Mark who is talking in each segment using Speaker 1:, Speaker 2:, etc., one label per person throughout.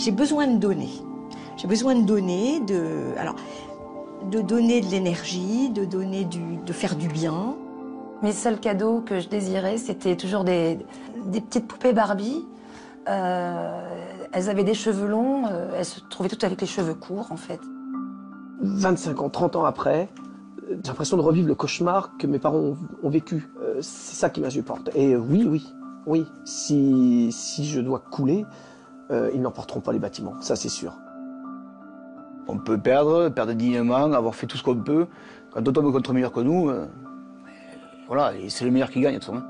Speaker 1: j'ai besoin de donner. J'ai besoin de donner, de donner de l'énergie, de faire du bien.
Speaker 2: Mes seuls cadeaux que je désirais, c'était toujours des petites poupées Barbie. Elles avaient des cheveux longs, elles se trouvaient toutes avec les cheveux courts, en fait.
Speaker 3: 25 ans, 30 ans après, j'ai l'impression de revivre le cauchemar que mes parents ont vécu. C'est ça qui m'insupporte. Et oui, si je dois couler, ils n'emporteront pas les bâtiments, ça c'est sûr.
Speaker 4: On peut perdre dignement, avoir fait tout ce qu'on peut. Quand on tombe contre meilleur que nous, voilà, et c'est le meilleur qui gagne, de toute façon.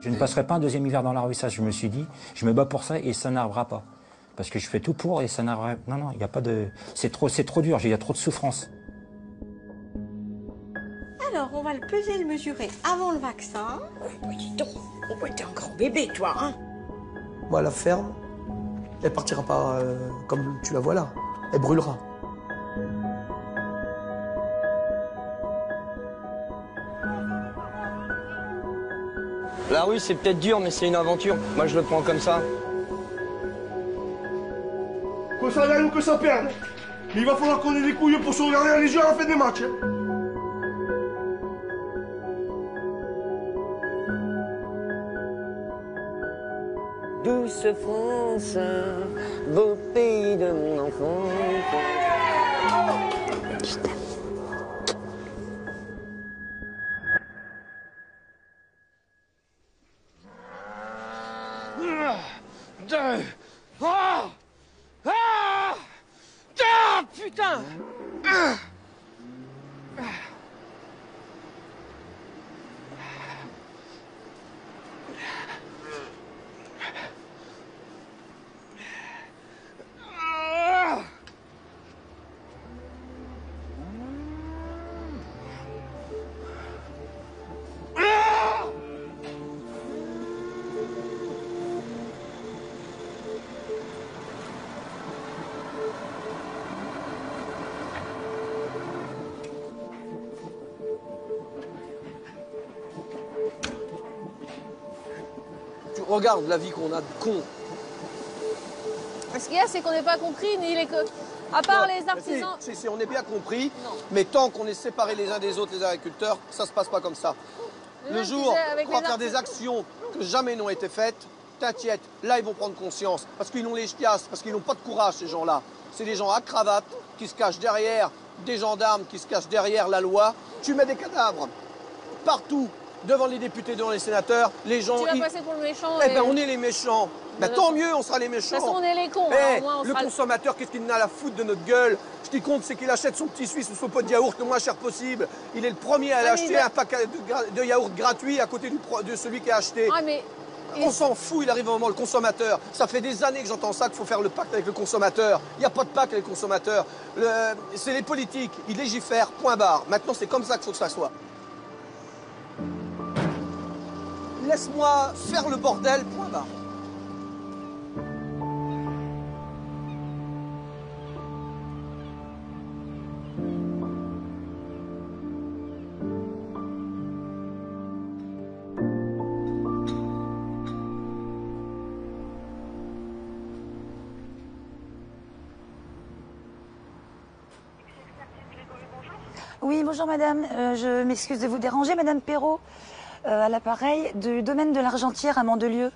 Speaker 5: Je ne passerai pas un deuxième hiver dans la rue, ça je me suis dit. Je me bats pour ça et ça n'arrivera pas. Parce que je fais tout pour et ça n'arrivera pas. Non, il n'y a pas de... C'est trop dur, il y a trop de souffrance.
Speaker 1: Alors, on va le peser, le mesurer avant le vaccin. Oui, dis donc, on va être un grand bébé, toi, hein.
Speaker 3: Moi, la ferme, elle partira pas comme tu la vois là. Elle brûlera.
Speaker 6: La rue, c'est peut-être dur, mais c'est une aventure. Moi, je le prends comme ça.
Speaker 7: Que ça gagne ou que ça perde, mais il va falloir qu'on ait des couilles pour se regarder dans les yeux à la fin des matchs.
Speaker 6: Douce France, beau pays de mon enfance. Je t'aime. Putain!
Speaker 3: Tu regardes la vie qu'on a de con.
Speaker 8: Ce qu'il y a, c'est qu'on n'est pas compris, ni les... À part les artisans...
Speaker 3: Si, on est bien compris,
Speaker 8: non.
Speaker 3: Mais tant qu'on est séparés les uns des autres, les agriculteurs, ça se passe pas comme ça. Le jour où on va faire des actions que jamais n'ont été faites, t'inquiète, là ils vont prendre conscience. Parce qu'ils ont les chiasses, parce qu'ils n'ont pas de courage ces gens-là. C'est des gens à cravate qui se cachent derrière des gendarmes, qui se cachent derrière la loi. Tu mets des cadavres partout, devant les députés, devant les sénateurs, les gens...
Speaker 8: Tu vas passer pour le méchant.
Speaker 3: Eh ben on est les méchants. Ben, tant mieux, on sera les méchants.
Speaker 8: De toute façon, on est les cons.
Speaker 3: Eh,
Speaker 8: hein,
Speaker 3: le consommateur, qu'est-ce qu'il en a à la foutre de notre gueule? Ce qui compte, c'est qu'il achète son petit Suisse ou son pot de yaourt le moins cher possible. Il est le premier à l'acheter, un paquet de yaourt gratuit à côté de celui qui a acheté.
Speaker 8: Ah, mais...
Speaker 3: On s'en fout, il arrive un moment, le consommateur. Ça fait des années que j'entends ça, qu'il faut faire le pacte avec le consommateur. Il n'y a pas de pacte avec le consommateur. C'est les politiques, ils légifèrent, point barre. Maintenant, c'est comme ça qu'il faut que ça soit. Laisse-moi faire le bordel, point barre.
Speaker 2: Oui, bonjour madame. Je m'excuse de vous déranger, madame Perrault, à l'appareil du domaine de l'Argentière à Mandelieu.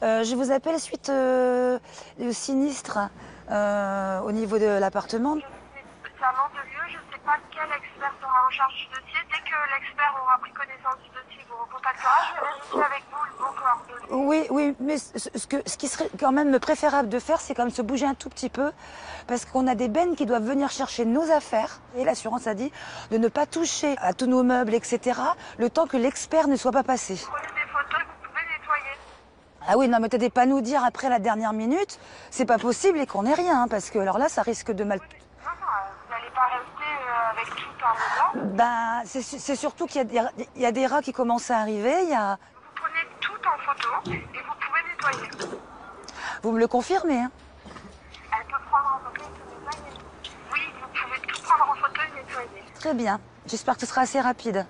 Speaker 2: Je vous appelle suite au sinistre au niveau de l'appartement.
Speaker 9: C'est à Mandelieu, je ne sais pas quel expert sera en charge du dossier. Dès que l'expert aura pris connaissance du dossier, il vous recontactera. Je vais vérifier avec vous le bon coordonnées.
Speaker 2: Oui, mais ce qui serait quand même préférable de faire, c'est quand même se bouger un tout petit peu, parce qu'on a des bennes qui doivent venir chercher nos affaires. Et l'assurance a dit de ne pas toucher à tous nos meubles, etc., le temps que l'expert ne soit pas passé.
Speaker 9: Prenez des photos, vous pouvez nettoyer.
Speaker 2: Ah oui, non, mais t'allez pas nous dire après la dernière minute, c'est pas possible et qu'on ait rien, hein, parce que alors là, ça risque de mal...
Speaker 9: Non, vous n'allez pas rester avec tout par dedans.
Speaker 2: Ben, c'est surtout qu'il y a des rats qui commencent à arriver, il y a...
Speaker 9: Vous prenez tout en photo et vous pouvez nettoyer.
Speaker 2: Vous me le confirmez, hein?
Speaker 9: Elle peut prendre en photo et nettoyer. Oui, vous pouvez tout prendre en photo et nettoyer.
Speaker 2: Très bien. J'espère que ce sera assez rapide.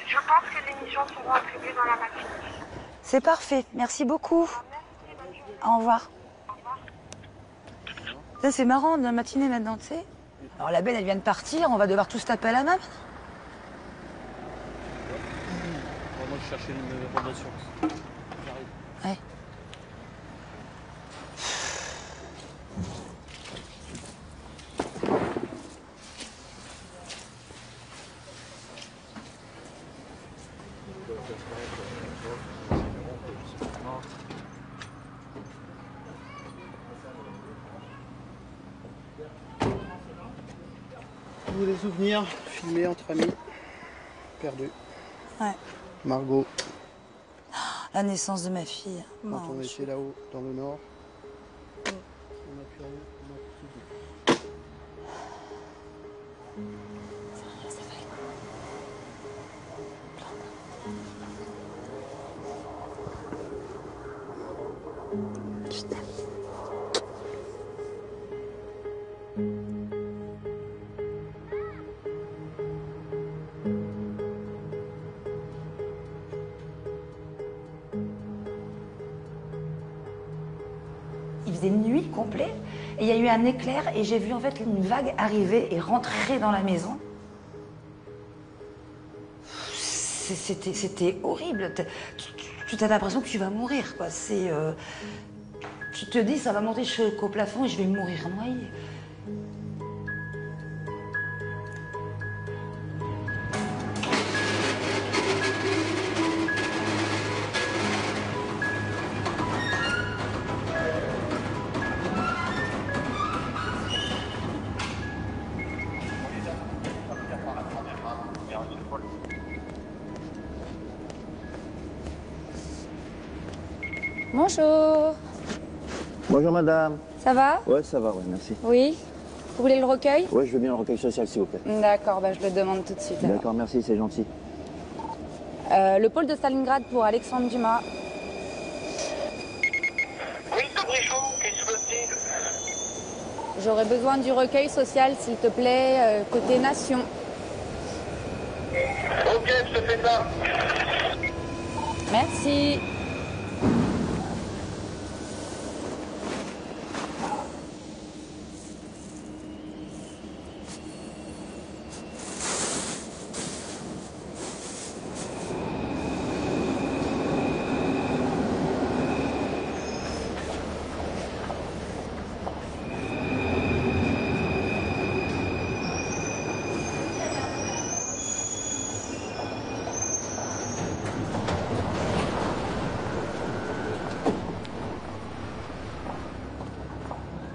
Speaker 9: Je pense que les missions seront attribuées dans la matinée.
Speaker 2: C'est parfait. Merci beaucoup.
Speaker 9: Merci, bonne journée.
Speaker 2: Au revoir.
Speaker 9: Au revoir.
Speaker 2: Ça, c'est marrant, de la matinée maintenant, tu sais. Alors la belle, elle vient de partir, on va devoir tous taper à la main.
Speaker 10: Moi, je cherchais une bonne assurance. J'arrive.
Speaker 2: Ouais.
Speaker 11: Tous les souvenirs filmés entre amis, perdus.
Speaker 2: Ouais.
Speaker 11: Margot,
Speaker 2: La naissance de ma fille.
Speaker 11: quand on
Speaker 2: Non,
Speaker 11: était là-haut, dans le nord, on n'a plus rien, on n'a plus tout.
Speaker 2: Je t'aime. Il faisait nuit complet et il y a eu un éclair et j'ai vu en fait une vague arriver et rentrer dans la maison. C'était horrible. Tu as l'impression que tu vas mourir, quoi. Tu te dis, ça va monter jusqu'au plafond et je vais mourir noyée.
Speaker 12: Bonjour.
Speaker 13: Bonjour madame.
Speaker 12: Ça va?
Speaker 13: Ouais, ça va, ouais, merci.
Speaker 12: Oui. Vous voulez le recueil?
Speaker 13: Ouais, je veux bien le recueil social, s'il vous plaît.
Speaker 12: D'accord, bah, je le demande tout de suite. alors.
Speaker 13: D'accord, merci, c'est gentil.
Speaker 12: Le pôle de Stalingrad pour Alexandre Dumas.
Speaker 14: Oui, Brichon, qu'est-ce que c'est?
Speaker 12: J'aurais besoin du recueil social, s'il te plaît, côté nation.
Speaker 14: Ok, je te fais ça.
Speaker 12: Merci.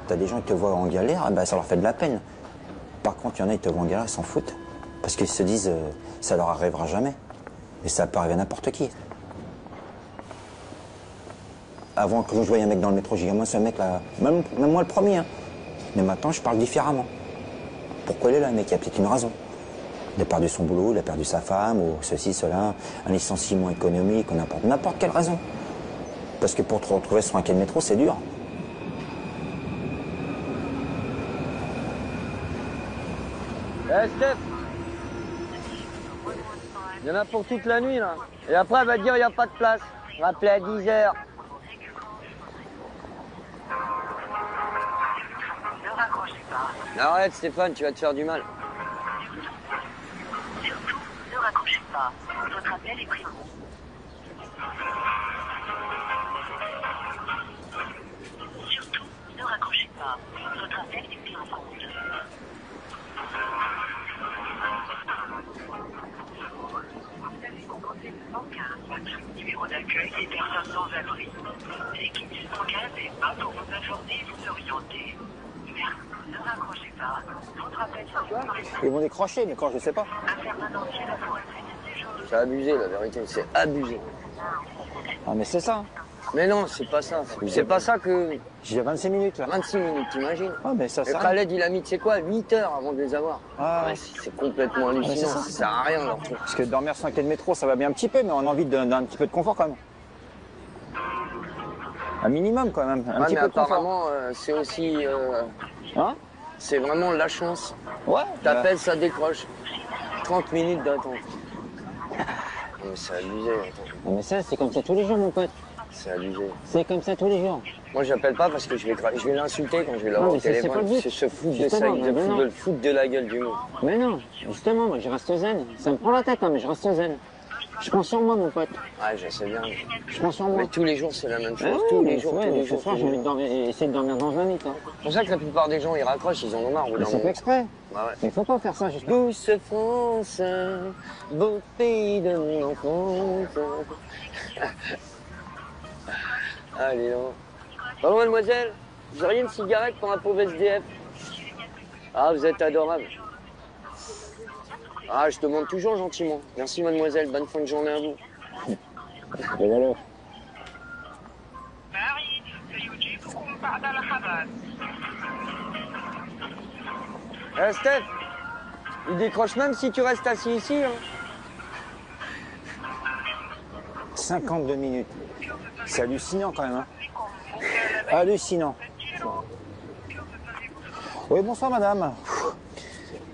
Speaker 13: T'as des gens qui te voient en galère, eh ben, ça leur fait de la peine. Par contre, il y en a qui te voient en galère, ils s'en foutent. Parce qu'ils se disent, ça leur arrivera jamais. Et ça peut arriver à n'importe qui. Avant, quand je voyais un mec dans le métro, j'ai dit, moi, ce mec-là, même moi le premier, hein. Mais maintenant, je parle différemment. Pourquoi il est là, le mec? Il y a peut-être une raison. Il a perdu son boulot, il a perdu sa femme, ou ceci, cela, un licenciement économique, ou n'importe quelle raison. Parce que pour te retrouver sur un quai de métro, c'est dur.
Speaker 6: Eh Steph, il y en a pour toute la nuit là. Et après elle va te dire il n'y a pas de place. Rappelez à 10h. Arrête Stéphane, tu vas te faire du mal.
Speaker 14: Surtout, ne raccrochez pas. Votre appel est pris en compte. Surtout, ne raccrochez pas. Votre appel est pris en compte. Vous avez composé le 115, numéro d'accueil des personnes sans abri. L'équipe du 115 est là pour vous informer et vous orienter. Merci. Ne raccrochez pas. Votre appel sera
Speaker 13: Ils vont décrocher, mais quand, je sais pas.
Speaker 6: C'est abusé la vérité, c'est abusé.
Speaker 13: Ah, mais c'est ça.
Speaker 6: Mais non, c'est pas ça. C'est pas ça que...
Speaker 13: J'ai 26 minutes là.
Speaker 6: 26 minutes, t'imagines?
Speaker 13: Ah, mais ça
Speaker 6: Et
Speaker 13: sert à
Speaker 6: Khaled, il a mis, tu sais quoi, 8 heures avant de les avoir.
Speaker 13: Ah.
Speaker 6: Ouais, c'est complètement hallucinant, ça sert à rien leur truc.
Speaker 13: Parce que dormir sur un quai de métro, ça va bien un petit peu, mais on a envie d'un petit peu de confort quand même. Un minimum quand même, un petit peu de confort.
Speaker 6: Apparemment, c'est aussi...
Speaker 13: Hein?
Speaker 6: C'est vraiment la chance.
Speaker 13: Ouais.
Speaker 6: T'appelles, ça décroche. 30 minutes d'attente. Mais c'est abusé, attends.
Speaker 13: Mais ça, c'est comme ça tous les jours, mon pote.
Speaker 6: C'est abusé.
Speaker 15: C'est comme ça tous les jours.
Speaker 6: Moi, j'appelle pas parce que je vais l'insulter quand je vais l'avoir
Speaker 15: Non,
Speaker 6: au
Speaker 15: mais c'est pas
Speaker 6: téléphone.
Speaker 15: le but.
Speaker 6: C'est se foutre de
Speaker 15: Justement,
Speaker 6: ça,
Speaker 15: mais non.
Speaker 6: de le foutre de la gueule du monde.
Speaker 15: Mais non, justement, moi je reste zen. Ça me prend la tête, hein, mais je reste zen. Je prends sur moi, mon pote.
Speaker 6: Ouais, je sais bien.
Speaker 15: Je prends sur moi.
Speaker 6: Mais tous les jours, c'est la même chose.
Speaker 15: Ah ouais,
Speaker 6: tous
Speaker 15: mais
Speaker 6: les jours,
Speaker 15: ouais,
Speaker 6: tous les
Speaker 15: ce
Speaker 6: jours.
Speaker 15: soir, j'ai envie d'essayer de dormir dans un lit. Hein.
Speaker 6: C'est pour ça que la plupart des gens, ils raccrochent, ils en ont marre au bout
Speaker 15: Mais
Speaker 6: d'un
Speaker 15: c'est fait
Speaker 6: moment.
Speaker 15: exprès.
Speaker 6: Bah ouais.
Speaker 15: Mais il faut pas faire ça, justement.
Speaker 6: Douce France, beau pays de mon enfance. Allez, non. Pardon, mademoiselle, vous auriez une cigarette pour un pauvre SDF? Ah, vous êtes adorable. Ah, je demande toujours gentiment. Merci, mademoiselle. Bonne fin de journée à vous.
Speaker 15: Et voilà.
Speaker 6: Eh, Steph, il décroche même si tu restes assis ici. Hein.
Speaker 13: 52 minutes. C'est hallucinant quand même. Hein. Hallucinant. Oui, bonsoir madame.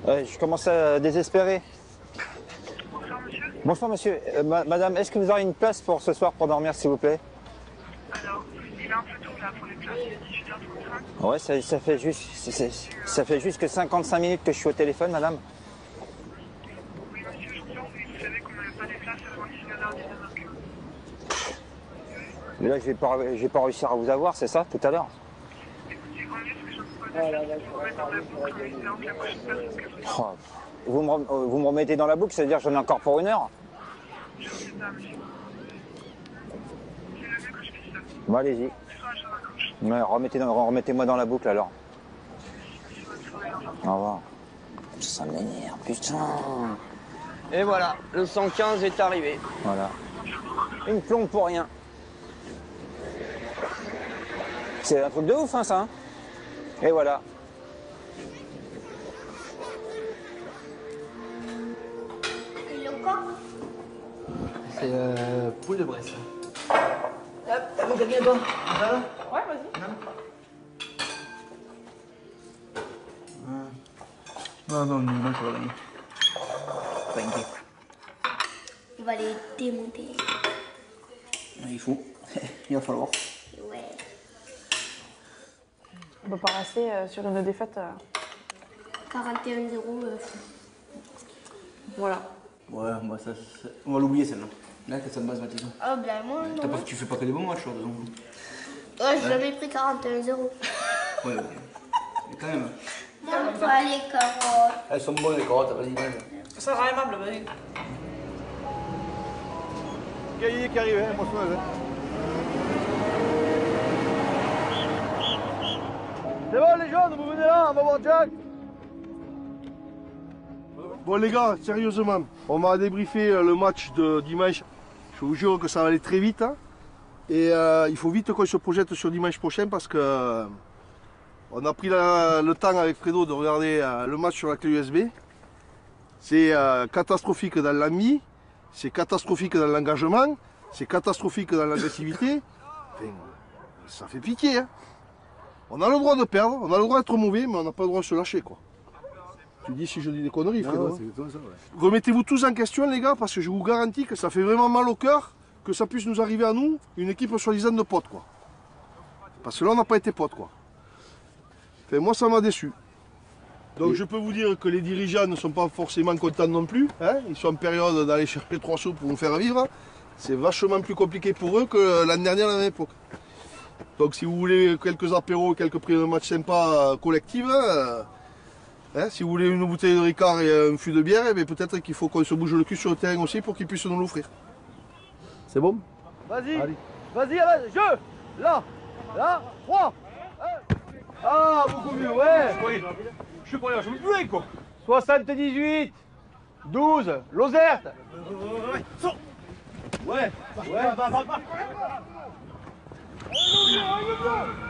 Speaker 13: Je commence à désespérer. Bonsoir monsieur. Madame, est-ce que vous aurez une place pour ce soir pour dormir s'il vous plaît?
Speaker 9: Alors, il est un peu tôt là pour les places, il est 18h35.
Speaker 13: Ouais, ça fait juste que 55 minutes que je suis au téléphone madame.
Speaker 9: Oui monsieur, je comprends, mais vous savez qu'on n'avait pas des places avant 19h, 19h15.
Speaker 13: Mais là, je vais pas réussir à vous avoir, c'est ça, tout à l'heure?
Speaker 9: Écoutez, en mieux, ce que je vous propose, c'est de vous remettre dans la boucle en espérant que la prochaine personne que vous...
Speaker 13: Oh, vous me remettez dans la boucle, c'est-à-dire que j'en ai encore pour 1 heure?
Speaker 9: Je sais pas, monsieur. C'est le mieux que je puisse faire.
Speaker 13: Bon, allez-y.
Speaker 9: Soit je raccroche.
Speaker 13: Ouais, remettez-moi dans la boucle alors. Au revoir. Ça m'énerve, putain.
Speaker 6: Et voilà, le 115 est arrivé.
Speaker 13: Voilà. Une plombe pour rien. C'est un truc de ouf, hein, ça. Hein. Et voilà.
Speaker 16: Il est encore?
Speaker 17: C'est poule de Bresse.
Speaker 1: Hop, t'as mon gagné bas.
Speaker 8: Ouais, vas-y.
Speaker 4: Non, non, ça va gagner. Pas inquiet.
Speaker 16: On va les démonter.
Speaker 4: Il faut. Il va falloir.
Speaker 16: Ouais.
Speaker 8: On peut pas rester sur une défaite.
Speaker 16: 41-0.
Speaker 8: Voilà.
Speaker 4: Ouais, bah on va l'oublier celle-là. Là, que ça me base Mathison.
Speaker 16: Oh, ben moi, non.
Speaker 4: Tu fais pas que des bons matchs, de toute façon.
Speaker 16: Ouais, j'ai jamais pris 41-0.
Speaker 4: Ouais, mais quand même.
Speaker 16: J'aime pas les carottes.
Speaker 4: Elles sont bonnes les carottes, vas-y, mange.
Speaker 8: Ça sera aimable, vas-y.
Speaker 7: Cahier qui arrive, hein, moi je C'est bon les jeunes, vous venez là, on va voir Jack. Bon les gars, sérieusement, on m'a débriefé le match de dimanche. Je vous jure que ça va aller très vite. Hein. Et il faut vite qu'on se projette sur dimanche prochain parce que on a pris le temps avec Fredo de regarder le match sur la clé USB. C'est catastrophique dans l'ami, c'est catastrophique dans l'engagement, c'est catastrophique dans l'agressivité. Enfin, ça fait pitié. Hein. On a le droit de perdre, on a le droit d'être mauvais, mais on n'a pas le droit de se lâcher. Quoi. Tu dis si je dis des conneries, Fredo. Remettez-vous tous en question, les gars, parce que je vous garantis que ça fait vraiment mal au cœur que ça puisse nous arriver à nous, une équipe soi-disant de potes. Quoi. Parce que là, on n'a pas été potes. Quoi. Enfin, moi, ça m'a déçu. Donc, je peux vous dire que les dirigeants ne sont pas forcément contents non plus. Hein. Ils sont en période d'aller chercher 3 sous pour nous faire vivre. C'est vachement plus compliqué pour eux que l'année dernière à la même époque. Donc, si vous voulez quelques apéros, quelques prises de match sympas collectives, hein, si vous voulez une bouteille de Ricard et un fût de bière, eh peut-être qu'il faut qu'on se bouge le cul sur le terrain aussi pour qu'ils puissent nous l'offrir. C'est bon?
Speaker 17: Vas-y, vas-y, jeu. Là, 3. Ah, beaucoup mieux, ouais. Je suis pas là, je me plais quoi. 78, 12, Lozerte. Ouais,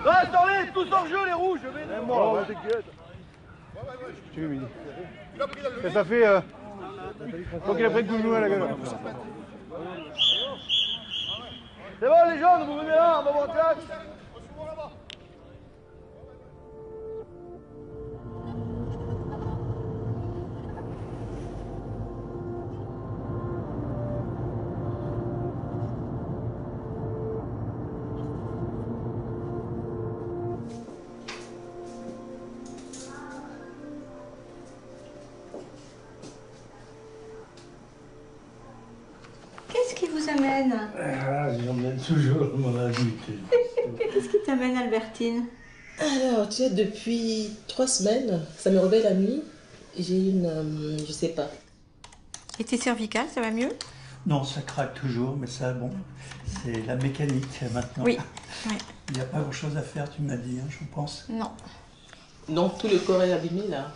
Speaker 17: Reste tous hors jeu les rouges. Moi, t'inquiète. Tu veux, Midi. Ça fait. Faut qu'il a pris le coup de nous à la gueule. C'est bon les jeunes, vous venez là, on va voir Jack.
Speaker 1: nous amène?
Speaker 11: J'emmène toujours mon habitude.
Speaker 1: Qu'est-ce qui t'amène, Albertine?
Speaker 18: Alors, tu sais, depuis 3 semaines, ça me réveille la nuit. J'ai une, je sais pas.
Speaker 1: Et tes cervicales, ça va mieux?
Speaker 11: Non, ça craque toujours, mais ça, bon, c'est la mécanique maintenant.
Speaker 1: Oui.
Speaker 11: Il n'y a pas grand-chose à faire, tu m'as dit, hein, je pense.
Speaker 1: Non.
Speaker 18: Donc, tout le corps est abîmé, là.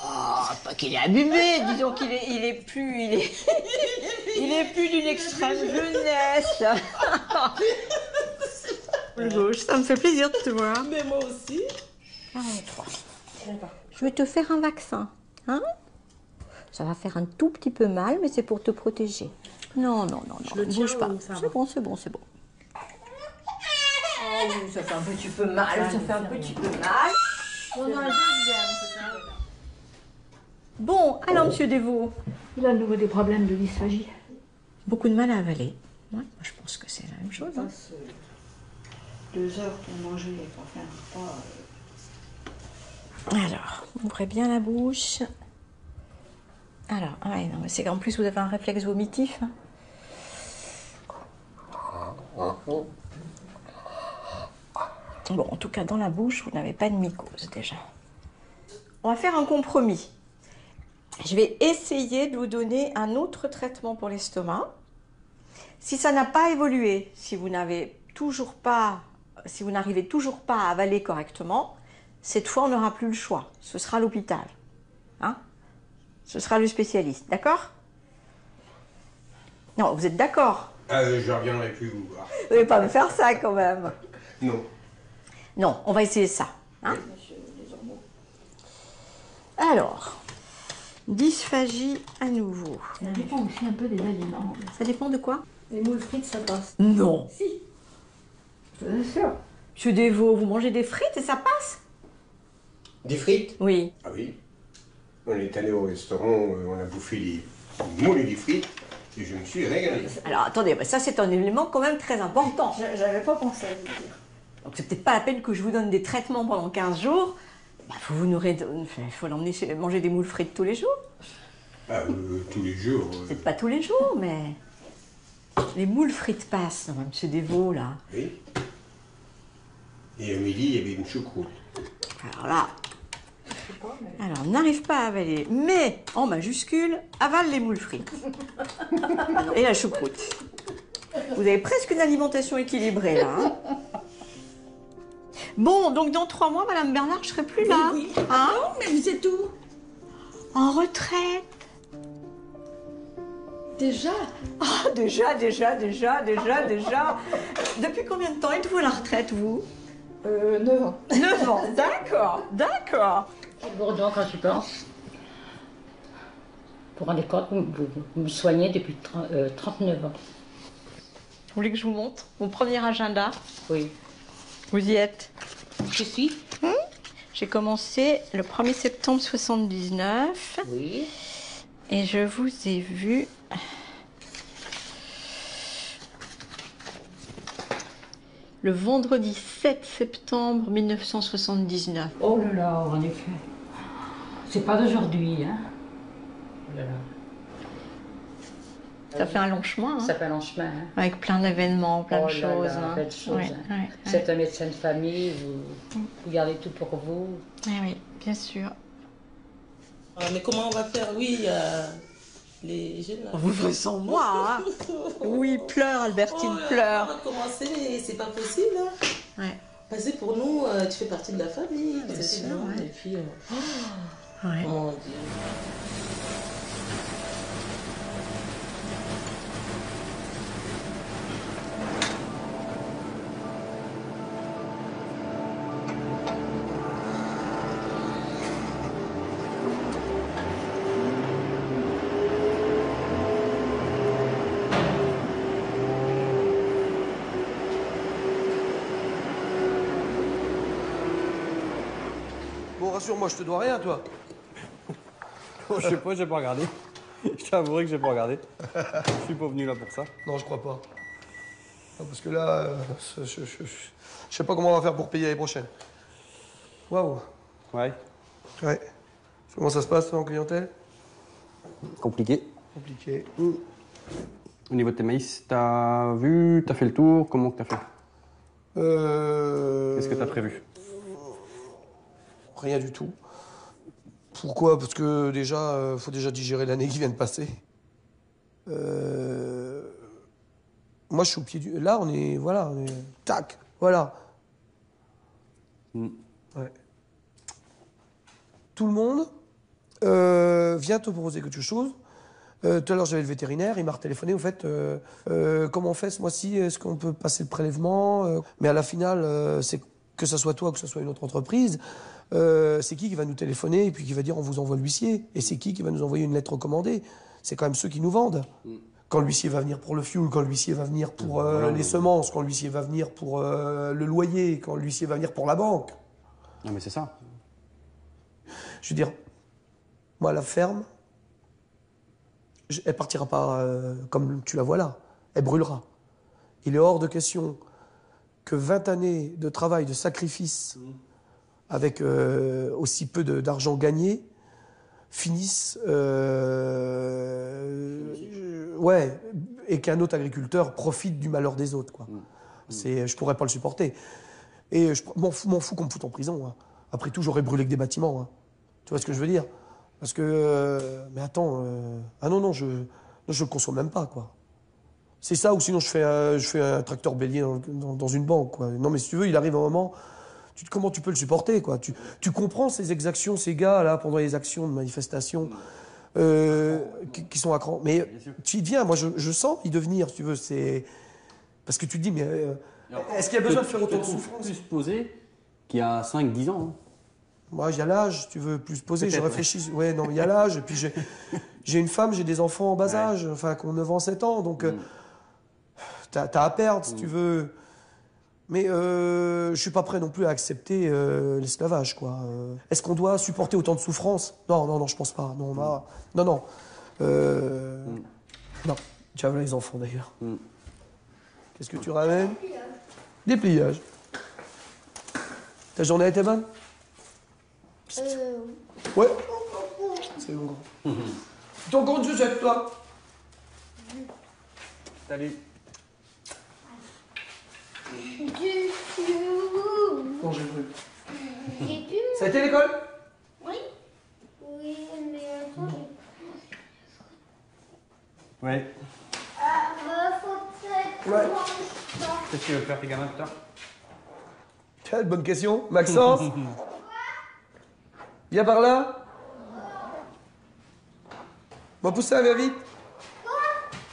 Speaker 1: Oh, pas qu'il est abîmé, disons qu'il est, il est plus d'une extrême jeunesse. Le gauche, ça me fait plaisir de te voir.
Speaker 18: Mais moi aussi.
Speaker 1: Arrête-toi. Je vais te faire un vaccin, hein? Ça va faire un tout petit peu mal, mais c'est pour te protéger. Non, non, non, non, ne bouge pas. C'est bon, c'est bon, c'est bon. Oh oui, ça fait un petit peu mal, ça fait un petit peu mal. On a un deuxième, peut-être. Bon, alors, monsieur Desvaux.
Speaker 19: Il a de nouveau des problèmes de dysphagie.
Speaker 1: Beaucoup de mal à avaler. Ouais, moi, je pense que c'est la même chose.
Speaker 19: Il passe 2 heures pour manger et pour faire un repas.
Speaker 1: Alors, ouvrez bien la bouche. Alors, ah ouais, non, mais c'est qu'en plus, vous avez un réflexe vomitif. Bon, en tout cas, dans la bouche, vous n'avez pas de mycose, déjà. On va faire un compromis. Je vais essayer de vous donner un autre traitement pour l'estomac. Si ça n'a pas évolué, si vous n'arrivez toujours pas à avaler correctement, cette fois, on n'aura plus le choix. Ce sera l'hôpital. Hein? Ce sera le spécialiste, d'accord? Non, vous êtes d'accord?
Speaker 20: Je reviendrai plus vous voir.
Speaker 1: Vous n'allez pas me faire ça, quand même.
Speaker 20: Non.
Speaker 1: Non, on va essayer ça. Hein? Alors, dysphagie à nouveau.
Speaker 19: Ça dépend aussi un peu des aliments.
Speaker 1: Ça dépend de quoi?
Speaker 19: Les moules frites, ça passe.
Speaker 1: Non.
Speaker 19: Si. Je vous assure.
Speaker 1: Monsieur Desvaux, vous mangez des frites et ça passe?
Speaker 20: Des frites?
Speaker 1: Oui.
Speaker 20: Ah oui. On est allé au restaurant, on a bouffé les moules et des frites et je me suis régalé.
Speaker 1: Alors attendez, ça c'est un élément quand même très important.
Speaker 19: J'avais pas pensé à vous dire.
Speaker 1: Donc c'est peut-être pas la peine que je vous donne des traitements pendant 15 jours. Bah, il faut l'emmener manger des moules frites tous les jours.
Speaker 20: Ah, tous les jours.
Speaker 1: Peut-être pas tous les jours, mais les moules frites passent, non, monsieur Desvaux, là.
Speaker 20: Oui. Et à midi, il y avait une choucroute.
Speaker 1: Alors là, alors on n'arrive pas à avaler, mais en majuscule, avale les moules frites. Et la choucroute. Vous avez presque une alimentation équilibrée, là. Hein. Bon, donc dans 3 mois, Madame Bernard, je serai plus là.
Speaker 18: Oui.
Speaker 1: Hein?
Speaker 18: Non, mais vous êtes où?
Speaker 1: En retraite.
Speaker 18: Déjà?
Speaker 1: Ah, déjà. Depuis combien de temps êtes-vous à la retraite, vous?
Speaker 19: 9 ans.
Speaker 1: 9 ans, d'accord.
Speaker 19: Bourdon quand tu penses. Pour rendre compte, vous me soignez depuis 39 ans.
Speaker 1: Vous voulez que je vous montre mon premier agenda?
Speaker 19: Oui.
Speaker 1: Vous y êtes?
Speaker 19: Je suis.
Speaker 1: J'ai commencé le 1er septembre 79.
Speaker 19: Oui.
Speaker 1: Et je vous ai vu... le vendredi 7 septembre 1979.
Speaker 19: Oh là là, en effet. C'est pas d'aujourd'hui, hein. Oh là là.
Speaker 1: Ça fait un long chemin. Hein.
Speaker 19: Ça fait un long chemin. Hein.
Speaker 1: Avec plein d'événements, plein de choses.
Speaker 19: Là, plein de choses.
Speaker 1: Ouais,
Speaker 19: hein.
Speaker 1: ouais,
Speaker 19: vous êtes un médecin de famille, vous gardez tout pour vous.
Speaker 1: Oui, bien sûr.
Speaker 18: Mais comment on va faire? Oui, les jeunes...
Speaker 1: Vous ferez sans moi, hein. Oui, pleure, Albertine, pleure.
Speaker 18: On va commencer, mais c'est pas possible. Hein.
Speaker 1: Ouais.
Speaker 18: Parce que pour nous, tu fais partie de la famille.
Speaker 1: Bien sûr, ouais.
Speaker 18: Et puis...
Speaker 1: Ouais.
Speaker 18: Mon Dieu.
Speaker 3: Bon, rassure-moi, je te dois rien, toi.
Speaker 10: Je sais pas, j'ai pas regardé. Je t'avouerai que j'ai pas regardé. Je suis pas venu là pour ça.
Speaker 3: Non, je crois pas. Non, parce que là, je sais pas comment on va faire pour payer l'année prochaine. Waouh.
Speaker 10: Ouais.
Speaker 3: Ouais. Comment ça se passe, toi, en clientèle?
Speaker 10: Compliqué.
Speaker 3: Compliqué.
Speaker 10: Au niveau de tes maïs, t'as vu, t'as fait le tour, comment que t'as fait? Qu'est-ce que t'as prévu?
Speaker 3: Rien du tout. Pourquoi? Parce que déjà, faut déjà digérer l'année qui vient de passer. Moi, je suis au pied du... Là, on est... Voilà, on est... Tac, voilà. Ouais. Tout le monde vient te proposer quelque chose. Tout à l'heure, j'avais le vétérinaire, il m'a retéléphoné, au fait, comment on fait ce mois-ci? Est-ce qu'on peut passer le prélèvement? Mais à la finale, c'est que ce soit toi, que ce soit une autre entreprise, c'est qui va nous téléphoner et puis qui va dire on vous envoie l'huissier? Et c'est qui va nous envoyer une lettre recommandée? C'est quand même ceux qui nous vendent. Quand l'huissier va venir pour le fuel, quand l'huissier va venir pour les semences, quand l'huissier va venir pour le loyer, quand l'huissier va venir pour la banque.
Speaker 10: Non mais c'est ça.
Speaker 3: Je veux dire, moi, la ferme, elle partira pas comme tu la vois là. Elle brûlera. Il est hors de question que 20 années de travail, de sacrifice, avec aussi peu d'argent gagné, finissent... ouais, et qu'un autre agriculteur profite du malheur des autres, quoi. Je pourrais pas le supporter. Et je m'en fous qu'on me foute en prison. Hein. Après tout, j'aurais brûlé que des bâtiments. Hein. Tu vois ce que je veux dire? Parce que... mais attends... ah non, je le consomme même pas, quoi. C'est ça, ou sinon je fais un tracteur bélier dans une banque, quoi. Non, mais si tu veux, il arrive un moment... comment tu peux le supporter, quoi? Tu comprends ces exactions, ces gars, là, pendant les actions de manifestation, qui sont à cran. Mais tu y deviens, moi, je sens y devenir, si tu veux. C'est... Parce que tu te dis, mais... est-ce qu'il y a besoin de faire autant de souffrance?
Speaker 10: Plus posé qu'il y a 5-10 ans. Hein.
Speaker 3: Moi, il y a l'âge, tu veux plus poser, je réfléchis. Ouais, non, il y a l'âge. Et puis, j'ai une femme, j'ai des enfants en bas âge, enfin, qui ont 9 ans, 7 ans. Donc, t'as à perdre, si tu veux. Mais je suis pas prêt non plus à accepter l'esclavage, quoi. Est-ce qu'on doit supporter autant de souffrance? Non, je pense pas. Non, non. Non. Tu as les enfants, d'ailleurs. Qu'est-ce que tu ramènes? Des pliages. Ta journée a été bonne? Ouais. C'est bon. Ton compte, je jette, toi.
Speaker 10: Salut.
Speaker 3: Non, j'ai vu. Ça a été l'école?
Speaker 16: Oui. Oui, mais attends.
Speaker 10: Ouais.
Speaker 3: Ouais.
Speaker 10: Qu'est-ce que tu veux faire tes gamins plus tard?
Speaker 3: Tiens, bonne question. Maxence? Viens par là. Bon, pousse ça, viens vite.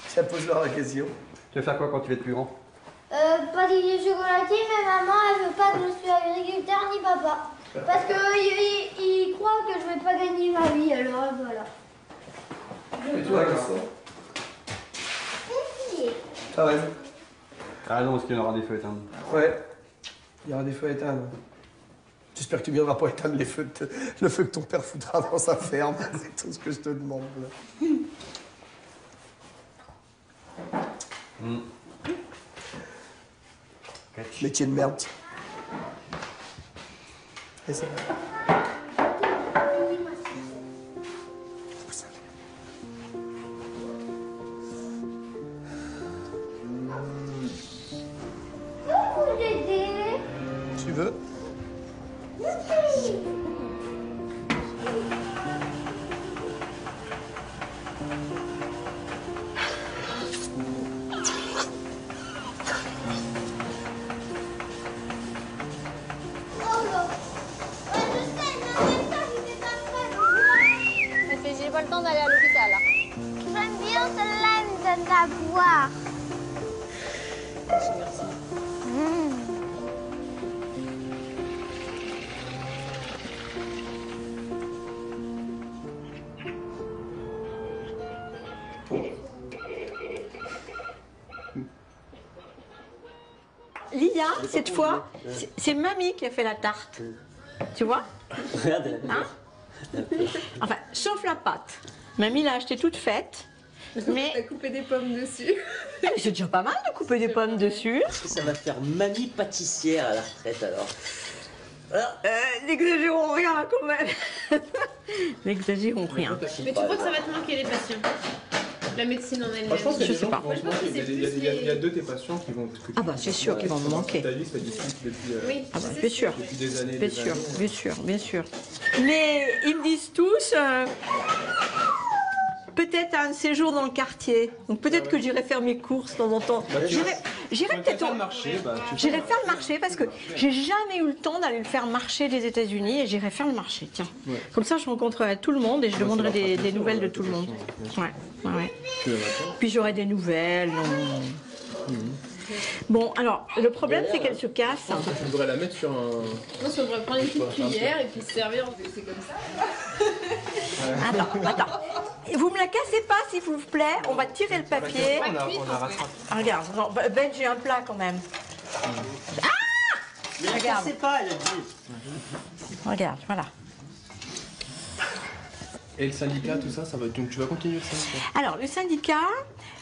Speaker 3: Tiens, pose-leur la question.
Speaker 10: Tu veux faire quoi quand tu vas être plus grand?
Speaker 16: Pâtissier chocolatier, mais maman, elle veut pas que je sois agriculteur ni papa. Parce qu'il croit que je vais pas gagner ma vie, alors voilà.
Speaker 3: Et toi, Gaston? T'as raison.
Speaker 10: Ah non, parce qu'il y aura des feux éteints.
Speaker 3: Ouais, il y aura des feux éteints. J'espère que tu viendras pas éteindre le feu que ton père foutra dans sa ferme. C'est tout ce que je te demande. Métier de merde. Et c'est vrai. Tu veux?
Speaker 8: J'ai pas le temps d'aller à l'hôpital.
Speaker 16: J'aime bien celle-là, elle me donne à boire.
Speaker 8: Merci.
Speaker 1: Lia, cette fois, c'est mamie qui a fait la tarte. Tu vois? Hein? Enfin, sauf la pâte. Mamie l'a achetée toute faite. Mais
Speaker 8: t'as coupé des pommes dessus.
Speaker 1: C'est déjà pas mal de couper des pommes dessus.
Speaker 21: Ça va faire mamie pâtissière à la retraite alors.
Speaker 1: N'exagérons rien quand même. N'exagérons rien.
Speaker 8: Mais tu crois que ça va te manquer les patients? La médecine en elle-même.
Speaker 10: Moi, je pense qu'il y a
Speaker 1: Je
Speaker 10: des
Speaker 1: sais
Speaker 10: gens
Speaker 1: pas.
Speaker 10: qui vont se manquer. Il y a deux de tes patients qui vont.
Speaker 1: Ah bah c'est sûr qu'ils vont me manquer.
Speaker 10: Ta vie, ça discute depuis.
Speaker 8: Oui,
Speaker 1: Ah bah, bien sûr.
Speaker 10: Depuis des années.
Speaker 1: Bien sûr, bien sûr, bien sûr. Mais ils me disent tous, peut-être un séjour dans le quartier. Donc peut-être que j'irai faire mes courses de temps en temps. J'irai peut-être
Speaker 10: faire le marché.
Speaker 1: J'irai faire le marché parce que j'ai jamais eu le temps d'aller le faire marcher des États-Unis et j'irai faire le marché. Tiens, comme ça je rencontrerai tout le monde et je demanderai des nouvelles de tout le monde. Ouais. Puis j'aurai des nouvelles. Bon, alors le problème c'est qu'elle se casse.
Speaker 10: Tu voudrais la mettre sur un.
Speaker 8: Non, on devrait prendre une petite cuillère et puis se servir. C'est comme ça.
Speaker 1: Attends. Vous me la cassez pas, s'il vous plaît. On va tirer le papier. Regarde, non, Ben, j'ai un plat quand même. Ah!
Speaker 21: Mais la cassez pas, elle a dit.
Speaker 1: Regarde, voilà.
Speaker 10: Et le syndicat, tout ça, donc tu vas continuer le syndicat?
Speaker 1: Alors, le syndicat,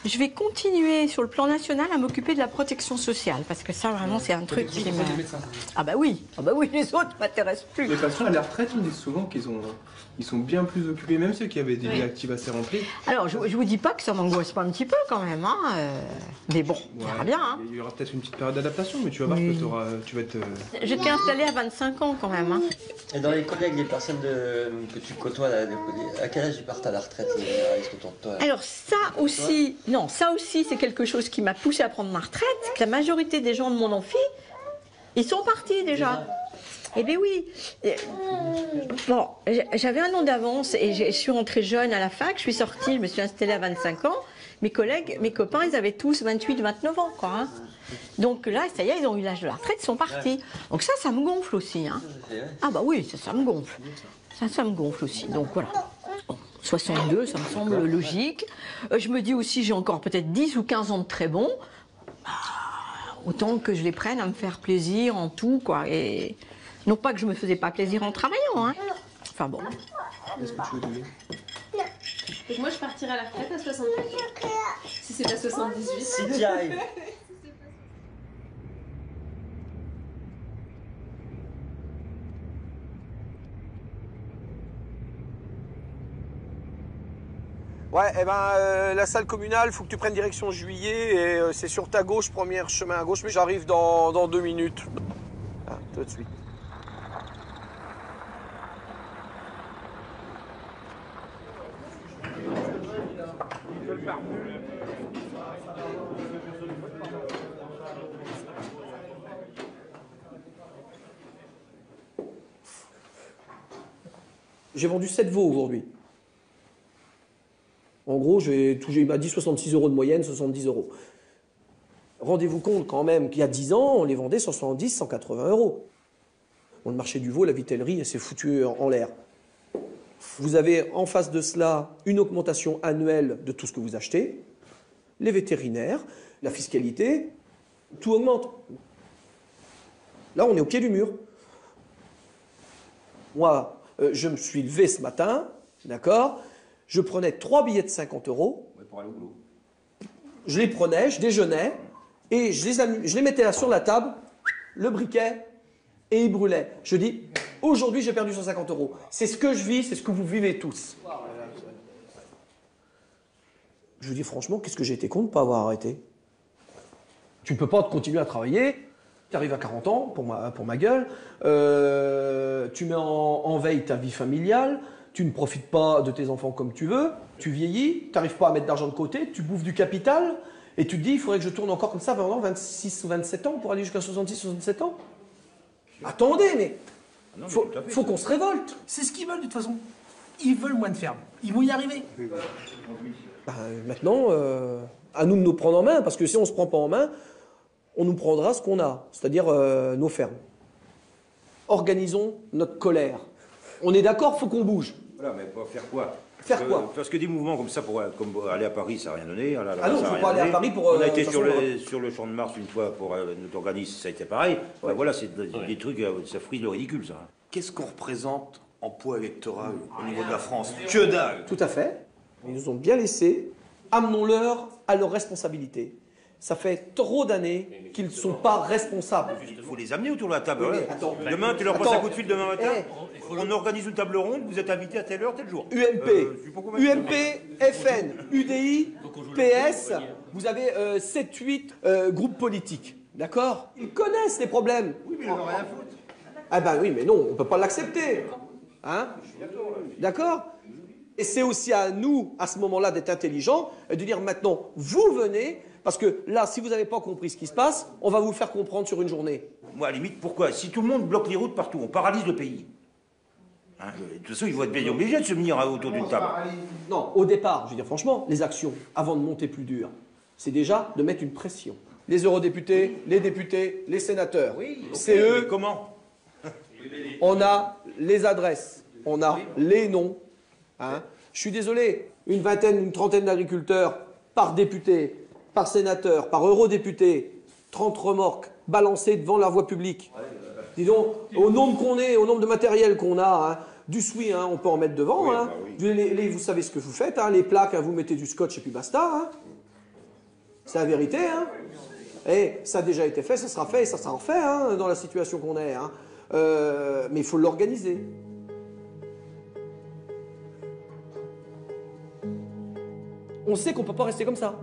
Speaker 1: je vais continuer sur le plan national à m'occuper de la protection sociale. Parce que ça, vraiment, c'est un truc qui me... Ah bah oui, les autres m'intéressent plus.
Speaker 10: De toute façon, à la retraite, on dit souvent qu'ils sont bien plus occupés, même ceux qui avaient des vies actives assez remplies.
Speaker 1: Alors, je vous dis pas que ça m'angoisse pas un petit peu quand même, hein. Mais bon, on verra bien. Hein.
Speaker 10: Il y aura peut-être une petite période d'adaptation, mais tu vas voir que tu vas être...
Speaker 1: J'étais installée à 25 ans quand même. Hein.
Speaker 21: Et dans les collègues, les personnes que tu côtoies, à quel âge ils partent à la retraite, les généralistes autour de toi?
Speaker 1: Alors ça aussi, c'est quelque chose qui m'a poussée à prendre ma retraite. Que la majorité des gens de mon amphi, ils sont partis déjà. Eh bien oui. Bon, j'avais un an d'avance et je suis rentrée jeune à la fac. Je suis sortie, je me suis installée à 25 ans. Mes collègues, mes copains, ils avaient tous 28, 29 ans, quoi. Hein. Donc là, ça y est, ils ont eu l'âge de la retraite, ils sont partis. Donc ça me gonfle aussi. Hein. Ah bah oui, ça me gonfle. Ça me gonfle aussi. Donc voilà. Bon, 62, ça me semble logique. Je me dis aussi, j'ai encore peut-être 10 ou 15 ans de très bon. Bah, autant que je les prenne à me faire plaisir en tout, quoi. Et non pas que je me faisais pas plaisir en travaillant, hein. Enfin bon.
Speaker 10: Est-ce que tu veux donner?
Speaker 8: Donc moi, je partirai à la retraite à 64 ans. Si c'est pas 78.
Speaker 21: Si tu y arrives.
Speaker 3: Ouais, la salle communale, faut que tu prennes direction Juillet et c'est sur ta gauche, premier chemin à gauche, mais j'arrive dans 2 minutes. Ah, tout de suite.
Speaker 5: J'ai vendu 7 veaux aujourd'hui. En gros, il m'a dit 66 € de moyenne, 70 €. Rendez-vous compte quand même qu'il y a 10 ans, on les vendait 170, 180 €. Bon, le marché du veau, la vitellerie, elle s'est foutue en l'air. Vous avez en face de cela une augmentation annuelle de tout ce que vous achetez, les vétérinaires, la fiscalité, tout augmente. Là, on est au pied du mur. Moi, je me suis levé ce matin, d'accord ? Je prenais 3 billets de 50 €
Speaker 22: pour aller au boulot.
Speaker 5: Je les prenais, je déjeunais, et je les mettais là sur la table, le briquet, et ils brûlaient. Je dis, aujourd'hui j'ai perdu 150 €. C'est ce que je vis, c'est ce que vous vivez tous. Je vous dis franchement, qu'est-ce que j'ai été con de ne pas avoir arrêté. Tu ne peux pas continuer à travailler, tu arrives à 40 ans, pour ma gueule, tu mets en veille ta vie familiale, tu ne profites pas de tes enfants comme tu veux, tu vieillis, tu n'arrives pas à mettre d'argent de côté, tu bouffes du capital, et tu te dis, il faudrait que je tourne encore comme ça pendant 26 ou 27 ans pour aller jusqu'à 66, 67 ans. Attendez, mais faut qu'on se révolte.
Speaker 23: C'est ce qu'ils veulent de toute façon. Ils veulent moins de ferme. Ils vont y arriver.
Speaker 5: Maintenant, à nous de nous prendre en main, parce que si on ne se prend pas en main, on nous prendra ce qu'on a, c'est-à-dire nos fermes. Organisons notre colère. On est d'accord, faut qu'on bouge.
Speaker 22: Voilà, mais pour faire quoi?
Speaker 5: Faire quoi?
Speaker 22: Parce que des mouvements comme ça, comme aller à Paris, ça n'a rien donné.
Speaker 5: Ah non, il ne faut pas aller à Paris pour...
Speaker 22: On a été sur le Champ de Mars une fois pour notre organisme, ça a été pareil. Ouais. Ben voilà, c'est des trucs, ça frise le ridicule, ça.
Speaker 24: Qu'est-ce qu'on représente en poids électoral au niveau de la France? Que dalle!
Speaker 5: Tout à fait. Ils nous ont bien laissé. Amenons-leur à leurs responsabilités. Ça fait trop d'années qu'ils ne sont pas responsables.
Speaker 22: Il faut les amener autour de la table.
Speaker 5: Oui,
Speaker 22: voilà. Demain, tu leur passes un coup de fil demain matin. On organise une table ronde, vous êtes invité à telle heure, tel jour.
Speaker 5: UMP, FN, UDI, PS, vous avez 7-8 groupes politiques. D'accord? Ils connaissent les problèmes.
Speaker 20: Oui, mais ils n'ont rien à foutre.
Speaker 5: Ah ben oui, mais non, on ne peut pas l'accepter. Hein? D'accord? Et c'est aussi à nous, à ce moment-là, d'être intelligents et de dire maintenant, vous venez, parce que là, si vous n'avez pas compris ce qui se passe, on va vous le faire comprendre sur une journée.
Speaker 22: Moi, à la limite, pourquoi? Si tout le monde bloque les routes partout, on paralyse le pays. Hein, de toute façon, ils vont être bien obligés de se venir autour d'une table.
Speaker 5: Non, au départ, je veux dire franchement, les actions, avant de monter plus dur, c'est déjà de mettre une pression. Les eurodéputés, les députés, les sénateurs,
Speaker 22: oui,
Speaker 5: c'est eux.
Speaker 22: Comment?
Speaker 5: On a les adresses, on a les noms. Hein. Je suis désolé, une vingtaine, une trentaine d'agriculteurs par député, par sénateur, par eurodéputé, 30 remorques balancées devant la voie publique. Dis donc, au nombre qu'on est, au nombre de matériel qu'on a, hein, du SWI, hein, on peut en mettre devant.
Speaker 22: Oui,
Speaker 5: hein.
Speaker 22: bah oui.
Speaker 5: Vous savez ce que vous faites, hein, les plaques, hein, vous mettez du scotch et puis basta. Hein. C'est la vérité. Hein. Et ça a déjà été fait, ça sera fait et ça sera refait hein, dans la situation qu'on est. Hein. Mais il faut l'organiser. On sait qu'on ne peut pas rester comme ça.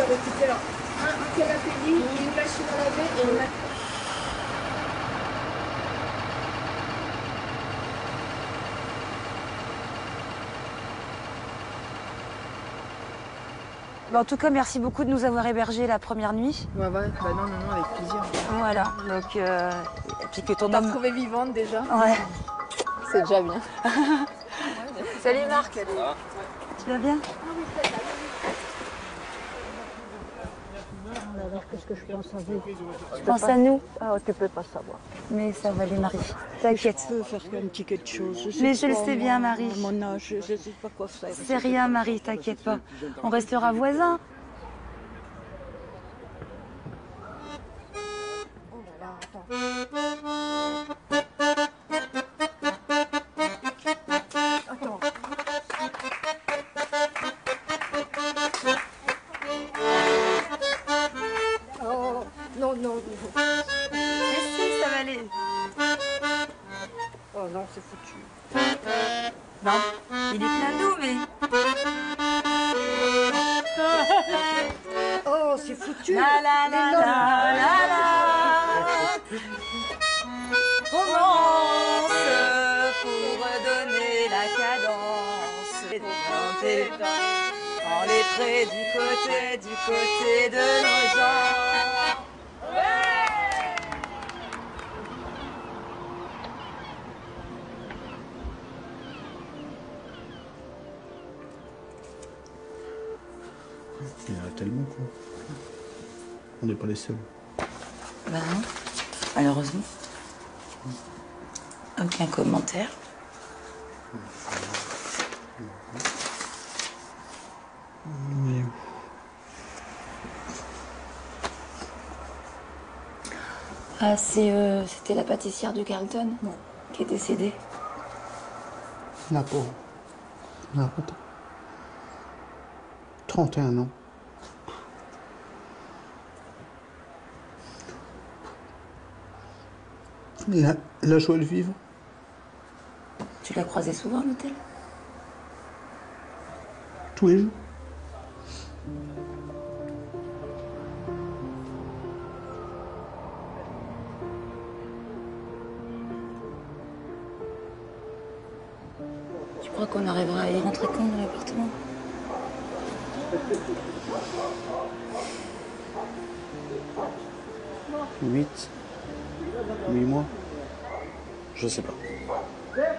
Speaker 9: On récupère un canapé lit, une machine à laver et une machine.
Speaker 2: En tout cas, merci beaucoup de nous avoir hébergés la première nuit.
Speaker 8: Ouais, bah non, avec plaisir.
Speaker 2: Voilà, donc, et puis que ton
Speaker 8: T'as
Speaker 2: homme...
Speaker 8: retrouvé vivante déjà.
Speaker 2: Ouais.
Speaker 8: C'est déjà bien.
Speaker 2: Salut Marc. Tu vas bien?
Speaker 11: Alors, qu'est-ce que je pense à vous?
Speaker 2: Je pense à nous.
Speaker 11: Ah, tu peux pas savoir.
Speaker 2: Mais ça va aller, Marie. T'inquiète.
Speaker 11: Je peux faire un petit quelque chose.
Speaker 2: Mais je le sais bien, Marie.
Speaker 11: À mon âge, je ne sais pas quoi faire.
Speaker 2: C'est rien, Marie, t'inquiète pas. On restera voisins.
Speaker 9: Attends. Oh, non, non.
Speaker 2: Mais si, ça va aller.
Speaker 9: Oh non, c'est foutu.
Speaker 2: Non, il est plein d'eau, mais...
Speaker 9: Oh, c'est foutu.
Speaker 2: La la la la la la. Romance pour donner la cadence. Dans les prés du côté de nos gens.
Speaker 7: Il y en a tellement, quoi. On n'est pas les seuls.
Speaker 2: Bah non, malheureusement. Aucun commentaire.
Speaker 7: Mais...
Speaker 2: Ah, c'était la pâtissière du Carlton qui est décédée.
Speaker 7: La pauvre. La pauvre. 31 ans. La joie de vivre.
Speaker 2: Tu l'as croisée souvent à l'hôtel?
Speaker 7: Tous les jours.
Speaker 2: Tu crois qu'on arrivera à y rentrer quand dans l'appartement?
Speaker 11: 8 mois. Je sais pas.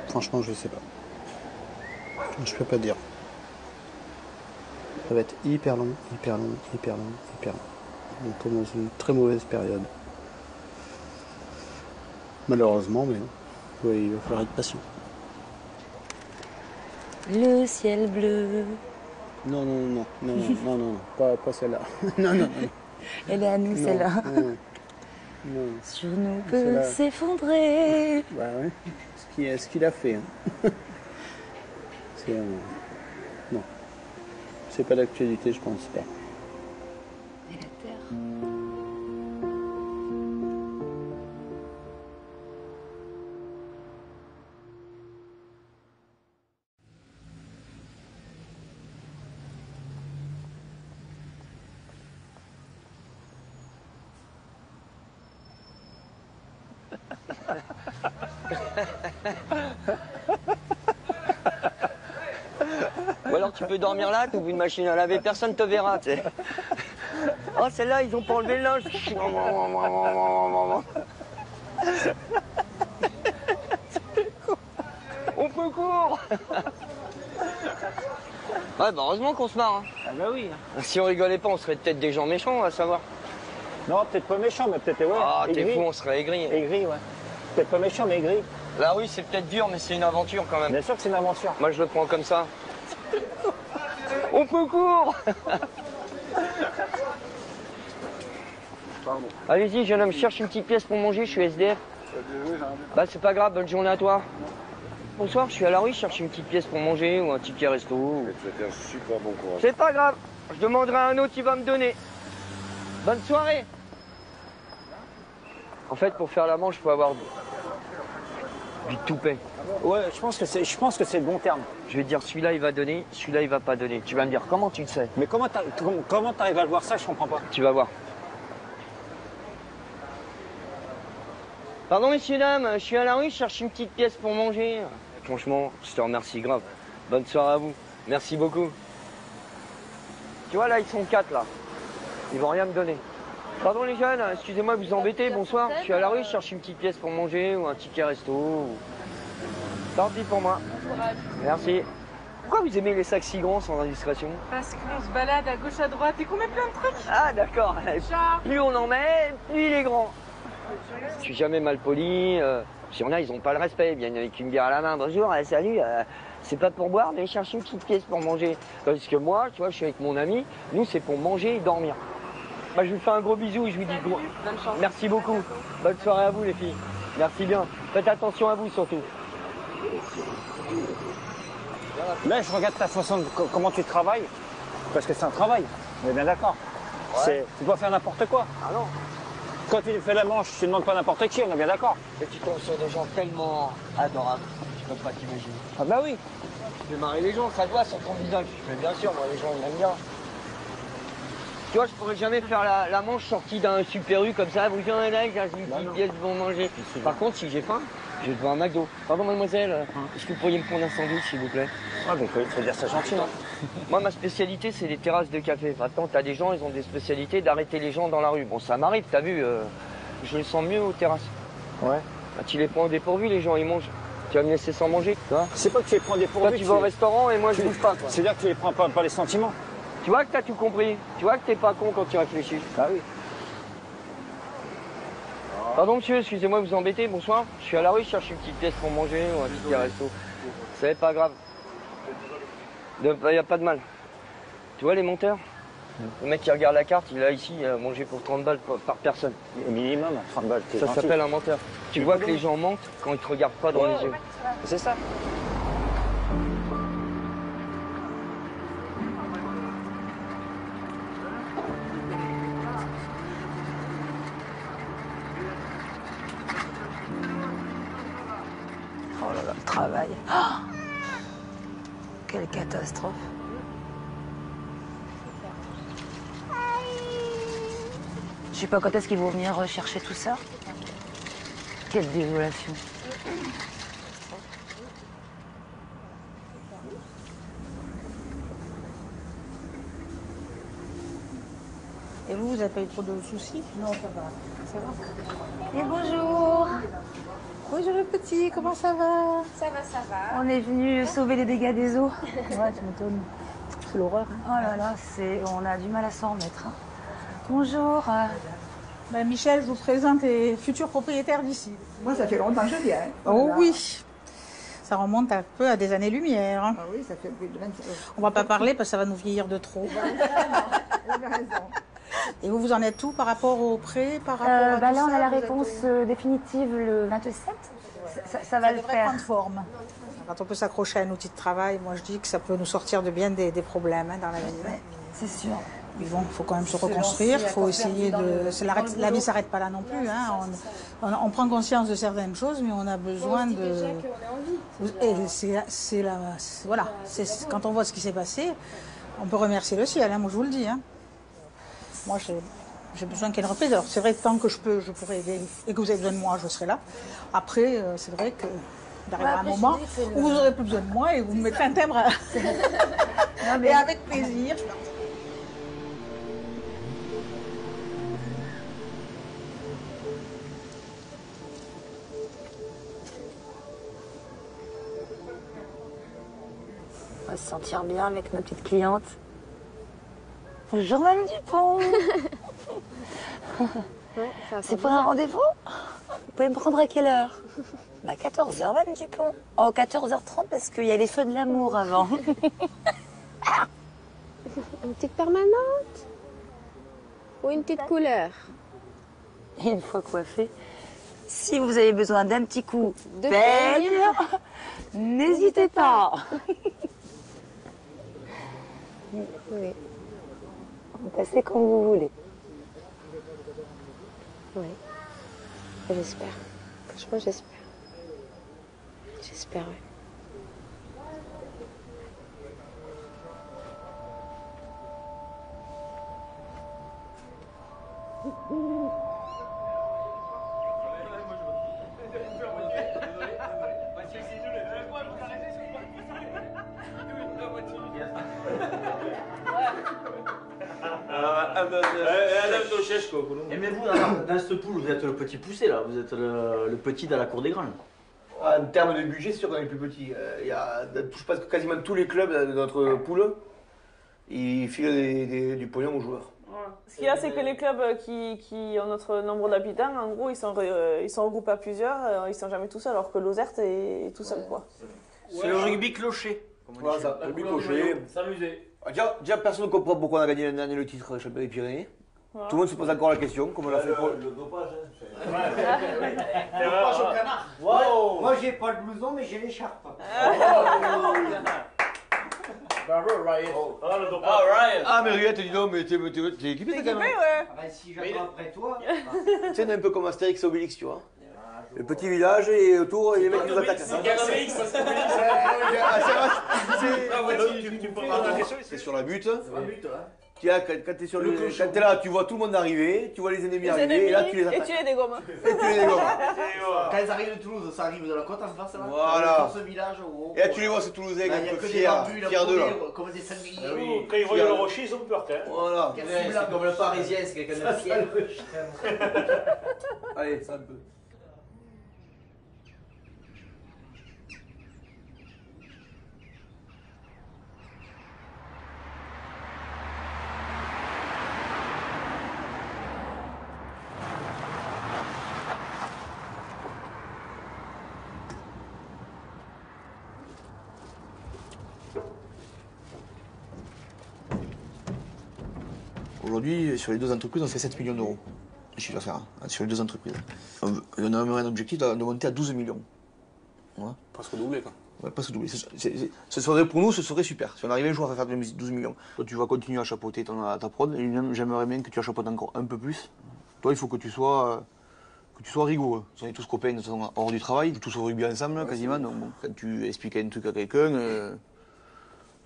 Speaker 11: Franchement, je sais pas. Je peux pas dire. Ça va être hyper long, hyper long, hyper long, hyper long. On tombe dans une très mauvaise période. Malheureusement, mais ouais, il va falloir être patient.
Speaker 2: Le ciel bleu.
Speaker 11: Non, non, non, non, non, non, pas celle-là. Non, non, non.
Speaker 2: Elle est à nous, celle-là.
Speaker 11: Non, non.
Speaker 2: Sur nous peut s'effondrer.
Speaker 11: Bah ouais, ce qu'il a fait. Hein. C'est... non. C'est pas d'actualité, je pense pas.
Speaker 2: Et la terre.
Speaker 21: Ou alors tu peux dormir là, t'ouvres une machine à laver, personne te verra, tu sais. Oh, celle-là, ils ont pas enlevé le linge. On peut court. Ouais, bah heureusement qu'on se marre. Hein.
Speaker 17: Ah bah oui.
Speaker 21: Si on rigolait pas, on serait peut-être des gens méchants, à savoir.
Speaker 17: Non, peut-être pas méchant, mais peut-être, ouais.
Speaker 21: Ah, t'es
Speaker 17: aigri.
Speaker 21: fou, on serait aigris.
Speaker 17: Aigri, ouais. Peut-être pas méchant, mais aigri.
Speaker 21: La rue, c'est peut-être dur, mais c'est une aventure quand même.
Speaker 17: Bien sûr que c'est une aventure.
Speaker 21: Moi, je le prends comme ça. On peut court.
Speaker 17: Pardon.
Speaker 21: Allez-y, jeune homme, je cherche une petite pièce pour manger, je suis SDF. Bah, c'est pas grave, bonne journée à toi. Bonsoir, je suis à la rue, je cherche une petite pièce pour manger ou un ticket resto.
Speaker 20: C'était un super bon courage.
Speaker 21: C'est pas grave, je demanderai à un autre qui va me donner. Bonne soirée. En fait, pour faire la manche, il faut avoir du toupet.
Speaker 17: Ouais, je pense que c'est le bon terme.
Speaker 21: Je vais te dire, celui-là, il va donner, celui-là, il va pas donner. Tu vas me dire, comment tu le sais?
Speaker 17: Mais comment t'arrives à le voir ça, je comprends pas.
Speaker 21: Tu vas voir. Pardon, messieurs, dames, je suis à la rue, je cherche une petite pièce pour manger. Franchement, je te remercie grave. Bonne soirée à vous. Merci beaucoup. Tu vois, là, ils sont 4, là. Ils vont rien me donner. Pardon, les jeunes, excusez-moi de vous embêter, bonsoir. Je suis à la rue, je cherche une petite pièce pour manger ou un ticket resto. Tant pis pour moi. Merci. Pourquoi vous aimez les sacs si grands sans indiscrétion?
Speaker 8: Parce qu'on se balade à gauche à droite et qu'on met plein de trucs.
Speaker 21: Ah, d'accord. Plus on en met, plus il est grand. Je suis jamais mal poli. Il y en a, ils ont pas le respect. Ils viennent avec une bière à la main. Bonjour, salut. C'est pas pour boire, mais chercher une petite pièce pour manger. Parce que moi, tu vois, je suis avec mon ami. Nous, c'est pour manger et dormir. Bah, je vous fais un gros bisou et je vous dis gros. Merci beaucoup. Bonne soirée à vous, les filles. Merci bien. Faites attention à vous, surtout.
Speaker 17: Là, je regarde ta façon de comment tu travailles. Parce que c'est un travail. On est bien d'accord. Ouais. Tu dois faire n'importe quoi.
Speaker 21: Ah non.
Speaker 17: Quand tu fais la manche, tu ne demandes pas n'importe qui, on est bien d'accord.
Speaker 21: Et tu tombes sur des gens tellement adorables, tu peux pas t'imaginer.
Speaker 17: Ah bah oui.
Speaker 21: Tu fais marrer les gens, ça doit sur ton visage. Mais bien sûr, moi les gens ils aiment bien. Tu vois, je pourrais jamais faire la manche sortie d'un Super U comme ça. Vous viens là, j'ai une petite pièce pour manger. Par contre, si j'ai faim, je vais devant un McDo. Pardon mademoiselle, est-ce que vous pourriez me prendre un sandwich s'il vous plaît?
Speaker 17: Ah mais il faut dire ça gentil, non?
Speaker 21: Moi, ma spécialité, c'est les terrasses de café. Maintenant, t'as des gens, ils ont des spécialités d'arrêter les gens dans la rue. Bon, ça m'arrive, t'as vu, je les sens mieux aux terrasses.
Speaker 17: Ouais.
Speaker 21: Bah, tu les prends au dépourvu, les gens, ils mangent. Tu vas me laisser sans manger, tu vois?
Speaker 17: C'est pas que tu les prends au dépourvu.
Speaker 21: Toi, tu vas au restaurant et moi, je bouge pas, quoi.
Speaker 17: C'est-à-dire que tu les prends pas les sentiments.
Speaker 21: Tu vois que t'as tout compris. Tu vois que t'es pas con quand tu réfléchis.
Speaker 17: Ah oui.
Speaker 21: Pardon, monsieur, excusez-moi de vous embêter, bonsoir. Je suis à la rue, je cherche une petite pièce pour manger ou un petit resto. C'est pas grave. Il n'y a pas de mal. Tu vois les monteurs? Le mec qui regarde la carte, il a ici à manger pour 30 balles par personne.
Speaker 17: Au minimum, 30 balles.
Speaker 21: Ça s'appelle un menteur. Tu vois que les gens mentent quand ils te regardent pas dans les yeux.
Speaker 17: C'est ça.
Speaker 2: Oh là là, le travail. Oh, quelle catastrophe. Je sais pas quand est-ce qu'ils vont venir rechercher tout ça. Quelle désolation.
Speaker 6: Et vous n'avez pas eu trop de soucis? Non, ça va. Ça va.
Speaker 2: Et bonjour.
Speaker 6: Bonjour le petit, comment ça va?
Speaker 8: Ça va, ça va.
Speaker 2: On est venu sauver les dégâts des eaux.
Speaker 6: Ouais, tu m'étonnes. C'est l'horreur. Hein.
Speaker 2: Oh là là, on a du mal à s'en remettre. Hein. Bonjour.
Speaker 6: Ben, Michel, je vous présente les futurs propriétaires d'ici.
Speaker 12: Moi, ça fait longtemps que je viens. Hein.
Speaker 6: Oh voilà. Oui. Ça remonte un peu à des années-lumière. Hein.
Speaker 12: Ah oui, ça fait plus de 20 ans.
Speaker 6: On va pas parler parce que ça va nous vieillir de trop.
Speaker 12: Vous avez raison.
Speaker 6: Et vous en êtes où par rapport au prêt, par rapport à
Speaker 2: Là,
Speaker 6: tout
Speaker 2: on
Speaker 6: ça,
Speaker 2: a la
Speaker 6: vous êtes-
Speaker 2: réponse définitive le 27. Ça va
Speaker 6: Ça
Speaker 2: le
Speaker 6: devrait
Speaker 2: faire.
Speaker 6: prendre forme. Quand on peut s'accrocher à un outil de travail, moi je dis que ça peut nous sortir de bien des problèmes hein, dans la vie.
Speaker 2: C'est sûr.
Speaker 6: Mais bon, il faut quand même se reconstruire, il faut essayer de... La vie ne s'arrête pas là non plus. Hein. On prend conscience de certaines choses, mais on a besoin de...
Speaker 8: Déjà qu'on est en vie.
Speaker 6: Et voilà, quand on voit ce qui s'est passé, on peut remercier le ciel, hein, moi je vous le dis. Hein. Moi j'ai besoin qu'il y ait une reprise. Alors c'est vrai que tant que je peux, je pourrais aider, et que vous avez besoin de moi, je serai là. Après, c'est vrai que d'arriver à un moment où vous n'aurez plus besoin de moi et vous me mettez un timbre. Et avec plaisir.
Speaker 2: On va se sentir bien avec ma petite cliente. Bonjour Mme Dupont. C'est pour un rendez-vous? Vous pouvez me prendre à quelle heure? 14h, Mme Dupont. Oh, 14h30 parce qu'il y a les feux de l'amour avant.
Speaker 8: Une petite permanente? Ou une petite couleur?
Speaker 2: Et une fois coiffée, si vous avez besoin d'un petit coup
Speaker 8: De
Speaker 2: peigne, n'hésitez pas.
Speaker 8: Oui.
Speaker 2: Vous passez comme vous voulez.
Speaker 8: Oui. J'espère. Franchement, j'espère. J'espère, oui.
Speaker 24: Mais vous, dans cette poule, vous êtes le petit poussé là, vous êtes le petit dans la cour des grands.
Speaker 4: En termes de budget, c'est sûr qu'on est le plus petit. Je pense que quasiment tous les clubs de notre poule, ils filent du pognon aux joueurs.
Speaker 14: Ce qu'il y a, c'est que les clubs qui ont notre nombre d'habitants, en gros, ils sont regroupés à plusieurs, ils sont jamais tout seuls, alors que Lozerte est tout seul, quoi.
Speaker 24: C'est le rugby clocher.
Speaker 4: Voilà, ça, le rugby clocher.
Speaker 24: S'amuser.
Speaker 4: Déjà, personne ne comprend pourquoi on a gagné l'année dernière le titre champion des Pyrénées.
Speaker 14: Voilà.
Speaker 4: Tout le monde se pose encore la question, comme on l'a fait pour...
Speaker 24: Le dopage,
Speaker 17: Le dopage au canard.
Speaker 24: Wow.
Speaker 17: Moi, j'ai pas le blouson, mais j'ai l'écharpe.
Speaker 24: Bravo, Ryan.
Speaker 17: Ah, le dopage.
Speaker 4: Ah, mais Riette, dis donc, mais t'es équipé,
Speaker 14: T'es
Speaker 4: quand même.
Speaker 14: équipé, ouais.
Speaker 17: Ah, ben, si j'apprends après toi.
Speaker 4: Tu sais, on est un peu comme Astérix et Obélix, tu vois. Le petit village et autour, les mecs qui nous attaquent. C'est sur la butte. Quand t'es sur quand t'es là, tu vois tout le monde arriver, tu vois les ennemis arriver, et là tu les attaques.
Speaker 14: Et tu les dégommes.
Speaker 17: Quand ils arrivent de Toulouse, ça arrive de la côte en face là.
Speaker 4: Voilà.
Speaker 17: Dans ce village.
Speaker 4: Et là tu les vois, ces Toulousains,
Speaker 17: il y a
Speaker 4: un peu
Speaker 17: que des
Speaker 4: fiers
Speaker 17: bambus,
Speaker 4: d'eux là.
Speaker 17: comme des sangliers.
Speaker 20: Quand ils voient le rocher, ils ont peur quand même.
Speaker 4: Voilà.
Speaker 17: C'est comme le Parisien, c'est quelqu'un de fier.
Speaker 4: Allez, ça un peu. Aujourd'hui, sur les deux entreprises, on fait 7 millions d'euros de chiffre d'affaires, hein, sur les deux entreprises. On a un objectif de monter à 12 millions. Voilà.
Speaker 11: Presque doublé, quoi.
Speaker 4: Ouais, presque doublé. Ce serait, pour nous, ce serait super. Si on arrivait un jour à faire 12 millions. Toi, tu vas continuer à chapeauter ta prod. Et j'aimerais bien que tu la chapeautes encore un peu plus. Toi, il faut que tu sois rigoureux. On est tous copains hors du travail, tous au rugby ensemble, quasiment. Donc, bon, quand tu expliques un truc à quelqu'un,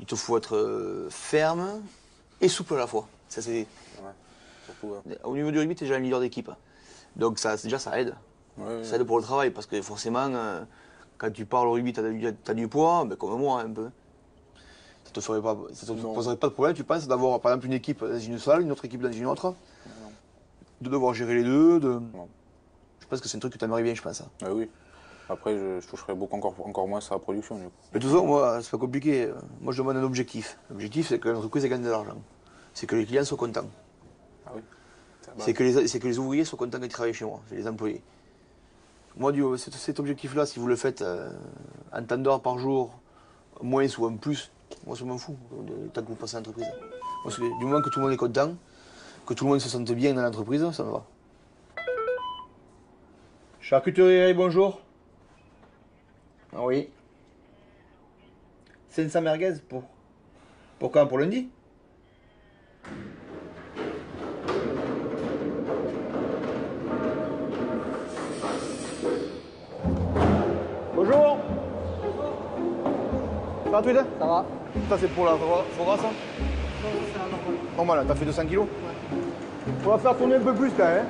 Speaker 4: il te faut être ferme et souple à la fois. Ça, c'est...
Speaker 11: Surtout,
Speaker 4: Au niveau du rugby, tu es déjà un leader d'équipe. Donc déjà, ça aide. Ça aide pour le travail, parce que forcément, quand tu parles au rugby, tu as du poids, ben, comme moi un peu. te poserait pas de problème, tu penses, d'avoir par exemple une équipe dans une salle, une autre équipe dans une autre, de devoir gérer les deux, Je pense que c'est un truc que tu aimerais bien, je pense.
Speaker 11: Ah oui. Après, je toucherais encore moins sur la production. Du coup.
Speaker 4: Mais de toute façon, moi, c'est pas compliqué. Moi, je demande un objectif. L'objectif, c'est que l'entreprise gagne de l'argent. C'est que les clients soient contents.
Speaker 11: Ah oui.
Speaker 4: C'est que les ouvriers soient contents de travailler chez moi, c'est les employés. Moi, cet objectif-là, si vous le faites un temps d'heure par jour, moins ou un plus, moi, ça m'en fout, tant que vous passez à l'entreprise. Du moment que tout le monde est content, que tout le monde se sente bien dans l'entreprise, ça me va. Charcuterie, bonjour. Ah oui. 500 merguez pour quand? Pour lundi? Bonjour. Ça va Tweed? Ça va. Ça c'est pour la foie gras ça? Normal, t'as fait 200 kilos? Ouais. On va faire tourner un peu plus quand même.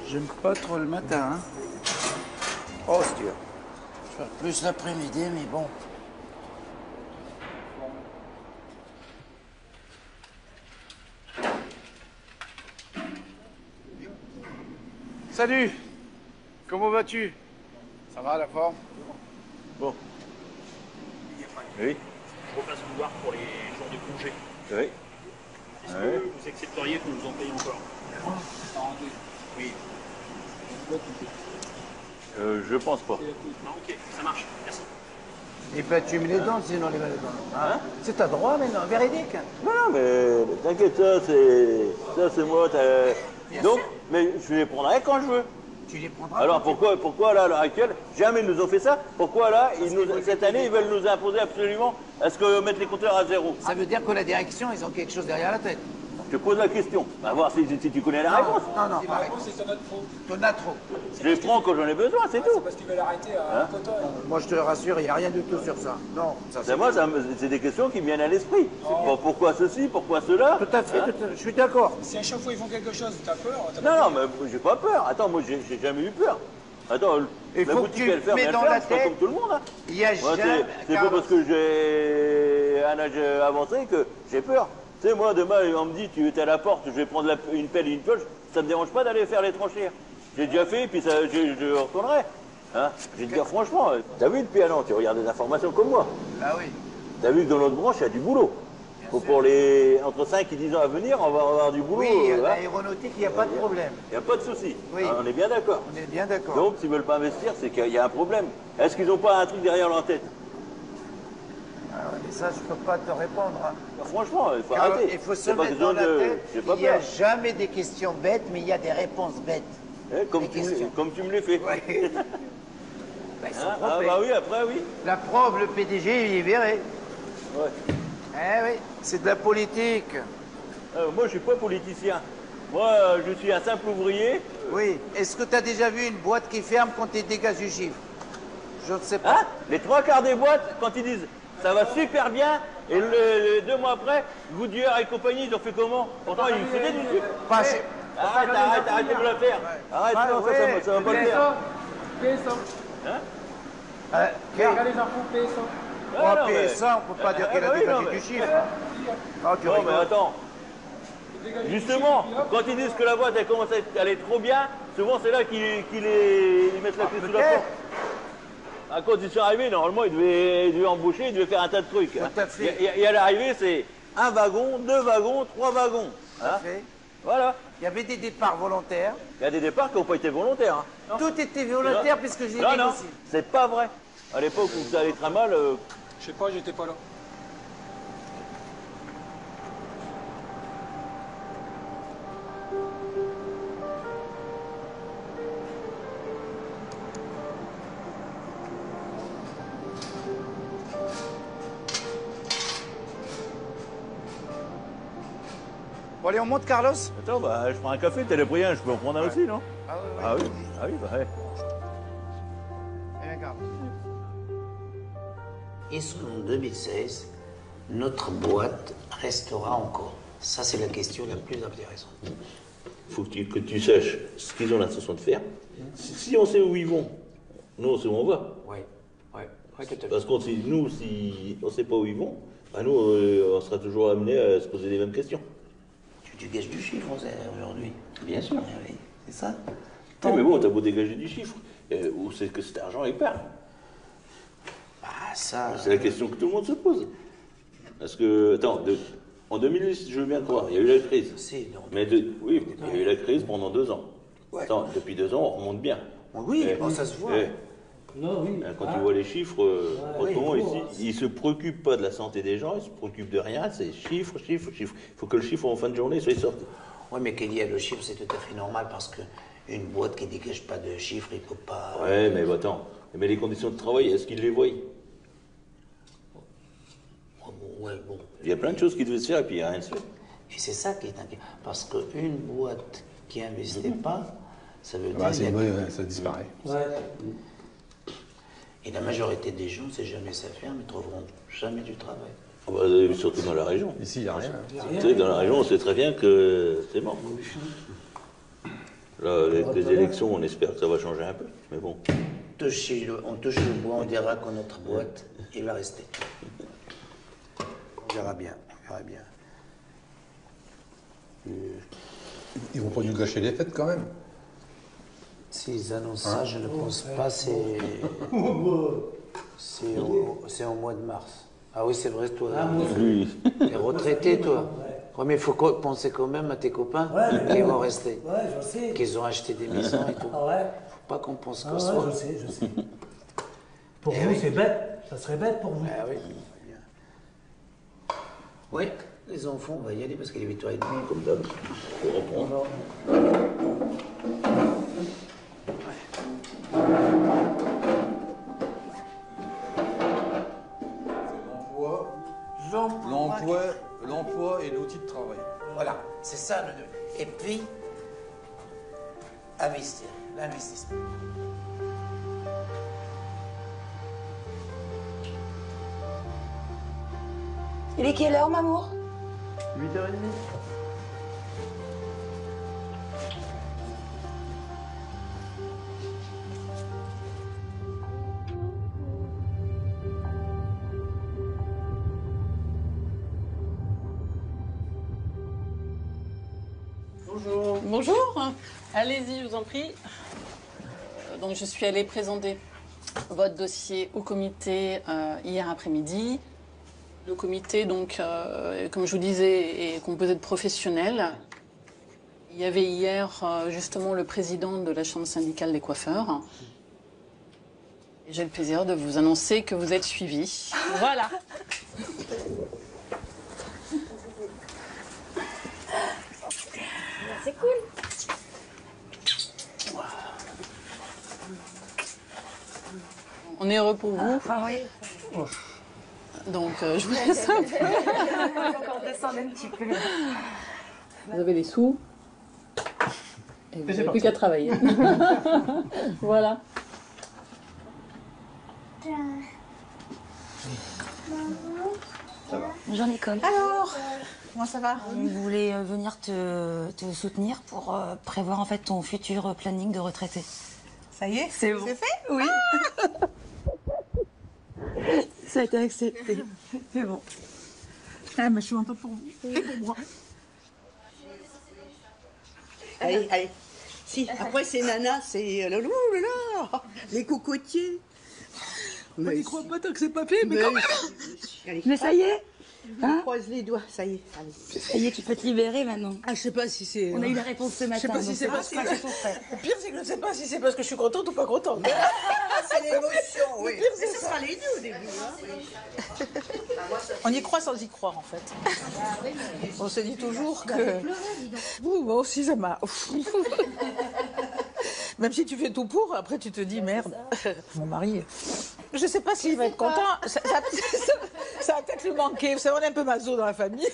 Speaker 13: J'aime pas trop le matin, hein.
Speaker 4: Oh, c'est dur.
Speaker 13: Je vais plus l'après-midi, mais bon.
Speaker 17: Salut. Comment vas-tu? Ça va, la forme?
Speaker 22: Bon. Oui.
Speaker 24: Je repasse vous voir pour les jours de congé.
Speaker 22: Oui.
Speaker 24: Est-ce que vous accepteriez qu'on vous en paye encore? Oui.
Speaker 22: Je pense pas.
Speaker 24: Non, ok, ça marche. Merci.
Speaker 13: Et ben tu me les donnes, sinon les donnes. Hein? C'est ta droit maintenant, véridique.
Speaker 22: Non, non, mais t'inquiète, ça c'est moi. Donc, mais je les prendrai quand je veux.
Speaker 13: Tu les prendras.
Speaker 22: Alors pourquoi là, à l'heure actuelle, jamais ils nous ont fait ça? Pourquoi là, cette année, ils veulent nous imposer absolument à ce que mettre les compteurs à zéro?
Speaker 13: Ça veut dire que la direction, ils ont quelque chose derrière la tête.
Speaker 22: Je te pose la question. On va voir si tu connais la réponse.
Speaker 13: Non.
Speaker 24: La réponse, c'est sur notre faute.
Speaker 13: Ton atro.
Speaker 22: Je les prends quand j'en ai besoin, c'est tout.
Speaker 24: C'est parce qu'ils veulent arrêter à Coton.
Speaker 13: Moi, je te rassure, il n'y a rien du tout sur ça. Non.
Speaker 22: C'est des questions qui me viennent à l'esprit. Bon, pourquoi ceci, pourquoi cela?
Speaker 13: Tout à fait, je suis d'accord.
Speaker 24: Si à chaque fois ils font quelque chose, t'as peur?
Speaker 22: Non, mais j'ai pas peur. Attends, moi, j'ai jamais eu peur. Attends,
Speaker 13: il
Speaker 22: la
Speaker 13: faut
Speaker 22: boutique,
Speaker 13: que tu
Speaker 22: elle ferme,
Speaker 13: mets
Speaker 22: elle
Speaker 13: dans
Speaker 22: ferme,
Speaker 13: la
Speaker 22: c'est pas
Speaker 13: tête.
Speaker 22: comme tout le monde. Hein.
Speaker 13: Il y a jamais...
Speaker 22: C'est pas parce que j'ai un âge avancé que j'ai peur. Tu sais, moi, demain, on me dit, tu es à la porte, je vais prendre une pelle et une pioche, ça me dérange pas d'aller faire les tranchées. J'ai déjà fait, puis je retournerai. Hein, je vais te dire franchement, t'as vu depuis un an, tu regardes des informations comme moi.
Speaker 13: Ah oui.
Speaker 22: T'as vu que dans notre branche, il y a du boulot. Pour les entre 5 et 10 ans à venir, on va avoir du boulot.
Speaker 13: Oui, l'aéronautique, il n'y a pas de problème.
Speaker 22: Il n'y a pas de souci.
Speaker 13: Oui.
Speaker 22: Hein, on est bien d'accord.
Speaker 13: On est bien d'accord.
Speaker 22: Donc, s'ils ne veulent pas investir, c'est qu'il y a un problème. Est-ce qu'ils n'ont pas un truc derrière leur tête?
Speaker 13: Et ça, je ne peux pas te répondre. Hein.
Speaker 22: Franchement, il faut arrêter.
Speaker 13: Il faut se mettre dans la tête. Il n'y a
Speaker 22: peur.
Speaker 13: jamais des questions bêtes, mais il y a des réponses bêtes.
Speaker 22: Comme tu me les fais.
Speaker 13: Ouais.
Speaker 22: Bah oui, après, oui.
Speaker 13: La preuve, le PDG, il est viré.
Speaker 22: Ouais.
Speaker 13: Eh oui, c'est de la politique.
Speaker 22: Moi, je ne suis pas politicien. Moi, je suis un simple ouvrier.
Speaker 13: Oui. Est-ce que tu as déjà vu une boîte qui ferme quand tu dégages du chiffre? Je ne sais pas.
Speaker 22: Hein? Les 3/4 des boîtes, quand ils disent ça va super bien, et 2 mois après, Goodyear et compagnie, ils ont fait comment? Pourtant, ils faisaient du sucre. Arrête de me la faire. Arrête, non, ça va pas le faire.
Speaker 13: Hein?
Speaker 24: Regarde les infos, PSA.
Speaker 13: Oh, PSA, on ne peut pas dire qu'il a dégagé du chiffre.
Speaker 22: Non, mais attends. Justement, quand ils disent que la boîte elle commence à aller trop bien, souvent c'est là qu'ils mettent la clé sous la porte. Ah, quand ils sont arrivés, normalement, ils devaient embaucher, ils devaient faire un tas de trucs. Hein. Et à l'arrivée, c'est 1 wagon, 2 wagons, 3 wagons. Hein. Voilà.
Speaker 13: Il y avait des départs volontaires.
Speaker 22: Il y a des départs qui n'ont pas été volontaires. Hein.
Speaker 13: Tout était volontaire puisque je l'ai négocié.
Speaker 22: Non, c'est pas vrai. À l'époque où ça allait très mal...
Speaker 24: Je sais pas, j'étais pas là.
Speaker 13: Bon, allez, on monte, Carlos?
Speaker 22: Attends, bah, je prends un café, t'es le prix, je peux en prendre un aussi, non?
Speaker 13: Ah oui,
Speaker 22: bah, ouais.
Speaker 13: Eh bien, Carlos.
Speaker 15: Est-ce qu'en 2016, notre boîte restera encore? Ça, c'est la question la plus intéressante.
Speaker 22: Il faut que tu saches ce qu'ils ont l'intention de faire. Si on sait où ils vont, nous, on sait où on va.
Speaker 15: Oui, tout à fait.
Speaker 22: Parce que si on ne sait pas où ils vont, bah nous, on sera toujours amenés à se poser les mêmes questions.
Speaker 15: Tu gages du chiffre aujourd'hui.
Speaker 22: Bien sûr.
Speaker 15: Oui, c'est ça.
Speaker 22: Oui, mais bon, t'as beau dégager du chiffre. Où c'est que cet argent, il part?
Speaker 15: Ah, ça...
Speaker 22: C'est la question que tout le monde se pose. Parce que, attends, en 2010, je veux bien croire, il y a eu la crise. Oui, il y a eu la crise pendant 2 ans.
Speaker 15: Ouais.
Speaker 22: Attends, depuis 2 ans, on remonte bien.
Speaker 15: Oui, bon, ça se voit.
Speaker 22: Quand tu vois les chiffres, autrement, ils ne se préoccupent pas de la santé des gens, ils se préoccupent de rien, c'est chiffres. Il faut que le chiffre en fin de journée soit sorti.
Speaker 15: Oui, mais qu'il y ait le chiffre, c'est tout à fait normal parce qu'une boîte qui ne dégage pas de chiffres, il ne peut pas...
Speaker 22: Ouais, mais attends, mais les conditions de travail, est-ce qu'ils les voient?
Speaker 15: Ouais, bon.
Speaker 22: Il y a plein de choses qui devaient se faire et puis il n'y a rien de fait.
Speaker 15: Et c'est ça qui est inquiétant. Parce qu'une boîte qui n'investit pas, ça veut dire...
Speaker 11: ça disparaît.
Speaker 15: Et la majorité des gens, c'est jamais ça ferme, ils trouveront jamais du travail.
Speaker 22: Surtout dans la région.
Speaker 11: Ici, il n'y a rien.
Speaker 22: Tu sais, dans la région, on sait très bien que c'est mort. Là, avec les élections, on espère que ça va changer un peu, mais bon.
Speaker 15: On touche le bois, on dira que notre boîte, il va rester. On verra bien,
Speaker 11: Ils vont pas nous gâcher les fêtes quand même.
Speaker 15: S'ils annoncent ça, je ne pense pas, c'est au mois de mars. Ah oui, c'est vrai, toi.
Speaker 22: Lui.
Speaker 15: T'es retraité, toi. Ouais, mais il faut penser quand même à tes copains qui vont rester.
Speaker 16: Ouais, je sais.
Speaker 15: Qu'ils ont acheté des maisons et tout.
Speaker 16: Ah ouais.
Speaker 15: Faut pas qu'on pense qu'à
Speaker 16: ouais,
Speaker 15: soi.
Speaker 16: Je sais. Pour vous, c'est bête. Ça serait bête pour vous.
Speaker 15: Ah oui. Oui, les enfants, on va y aller parce qu'il est 8h30, comme d'hab.
Speaker 22: Faut reprendre.
Speaker 11: L'emploi et l'outil de travail.
Speaker 15: Voilà, c'est ça le nœud. Et puis, investir, l'investissement.
Speaker 2: Il est quelle heure, Mamour?
Speaker 22: 8h30.
Speaker 18: Bonjour. Bonjour. Allez-y, je vous en prie. Donc, je suis allée présenter votre dossier au comité hier après-midi. Le comité, donc, comme je vous disais, est composé de professionnels. Il y avait hier, justement, le président de la Chambre syndicale des coiffeurs. Et j'ai le plaisir de vous annoncer que vous êtes suivi. Voilà.
Speaker 2: C'est cool.
Speaker 18: On est heureux pour vous.
Speaker 2: Ah oui.
Speaker 18: Donc, je vous laisse un peu.
Speaker 2: Encore descendre un petit peu.
Speaker 18: Vous avez les sous. Et vous n'avez plus qu'à travailler. Voilà.
Speaker 2: Bonjour Nicole.
Speaker 6: Alors, comment ça va?
Speaker 2: On voulait venir te soutenir pour prévoir en fait ton futur planning de retraité.
Speaker 6: Ça y est,
Speaker 2: c'est bon.
Speaker 6: C'est fait? Oui.
Speaker 2: Ça a été accepté. C'est bon.
Speaker 6: Ah, mais je suis contente pour vous. Et pour moi.
Speaker 19: Allez, allez. Si, après c'est Nana, c'est le loup, là, les cocotiers.
Speaker 6: On n'y croit pas tant que c'est pas fait, mais quand même.
Speaker 19: Allez.
Speaker 2: Mais ça y est,
Speaker 19: Hein? Croise les doigts, ça y est. Allez.
Speaker 2: Ça y est, tu peux te libérer maintenant.
Speaker 19: Ah, je sais pas si c'est...
Speaker 2: On a eu la réponse ce matin.
Speaker 6: Je sais pas si c'est parce que... Le pire, c'est que je ne sais pas si c'est parce que je suis contente ou pas contente.
Speaker 19: C'est l'émotion, oui.
Speaker 6: Le pire,
Speaker 19: Mais ce sera les deux au début. Hein.
Speaker 6: On y croit sans y croire, en fait. On se dit toujours que... Ouh, moi aussi, ça m'a... Même si tu fais tout pour, après tu te dis merde, mon mari, je sais pas s'il va être content, ça va peut-être lui manquer, vous savez, on est un peu maso dans la famille.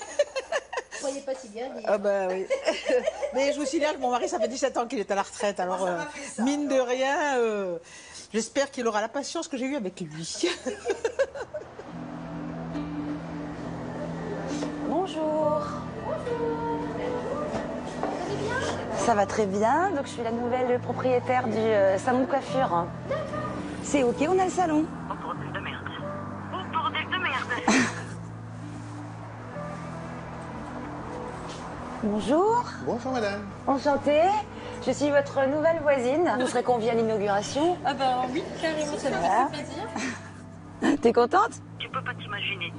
Speaker 1: croyais pas si bien dire.
Speaker 6: Ah bah oui. Mais je vous signale que mon mari, ça fait 17 ans qu'il est à la retraite. Alors, mine de rien, j'espère qu'il aura la patience que j'ai eue avec lui.
Speaker 2: Bonjour. Ça va très bien. Donc, je suis la nouvelle propriétaire du salon de coiffure. C'est OK, on a le salon.
Speaker 9: Oh, bordel de merde. Oh, bordel de merde.
Speaker 2: Bonjour.
Speaker 11: Bonjour madame.
Speaker 2: Enchantée. Je suis votre nouvelle voisine. Vous serez conviée à l'inauguration.
Speaker 18: Ah bah oui, carrément, ça me
Speaker 2: Voilà.
Speaker 18: fait plaisir.
Speaker 2: T'es contente?
Speaker 9: Tu peux pas t'imaginer.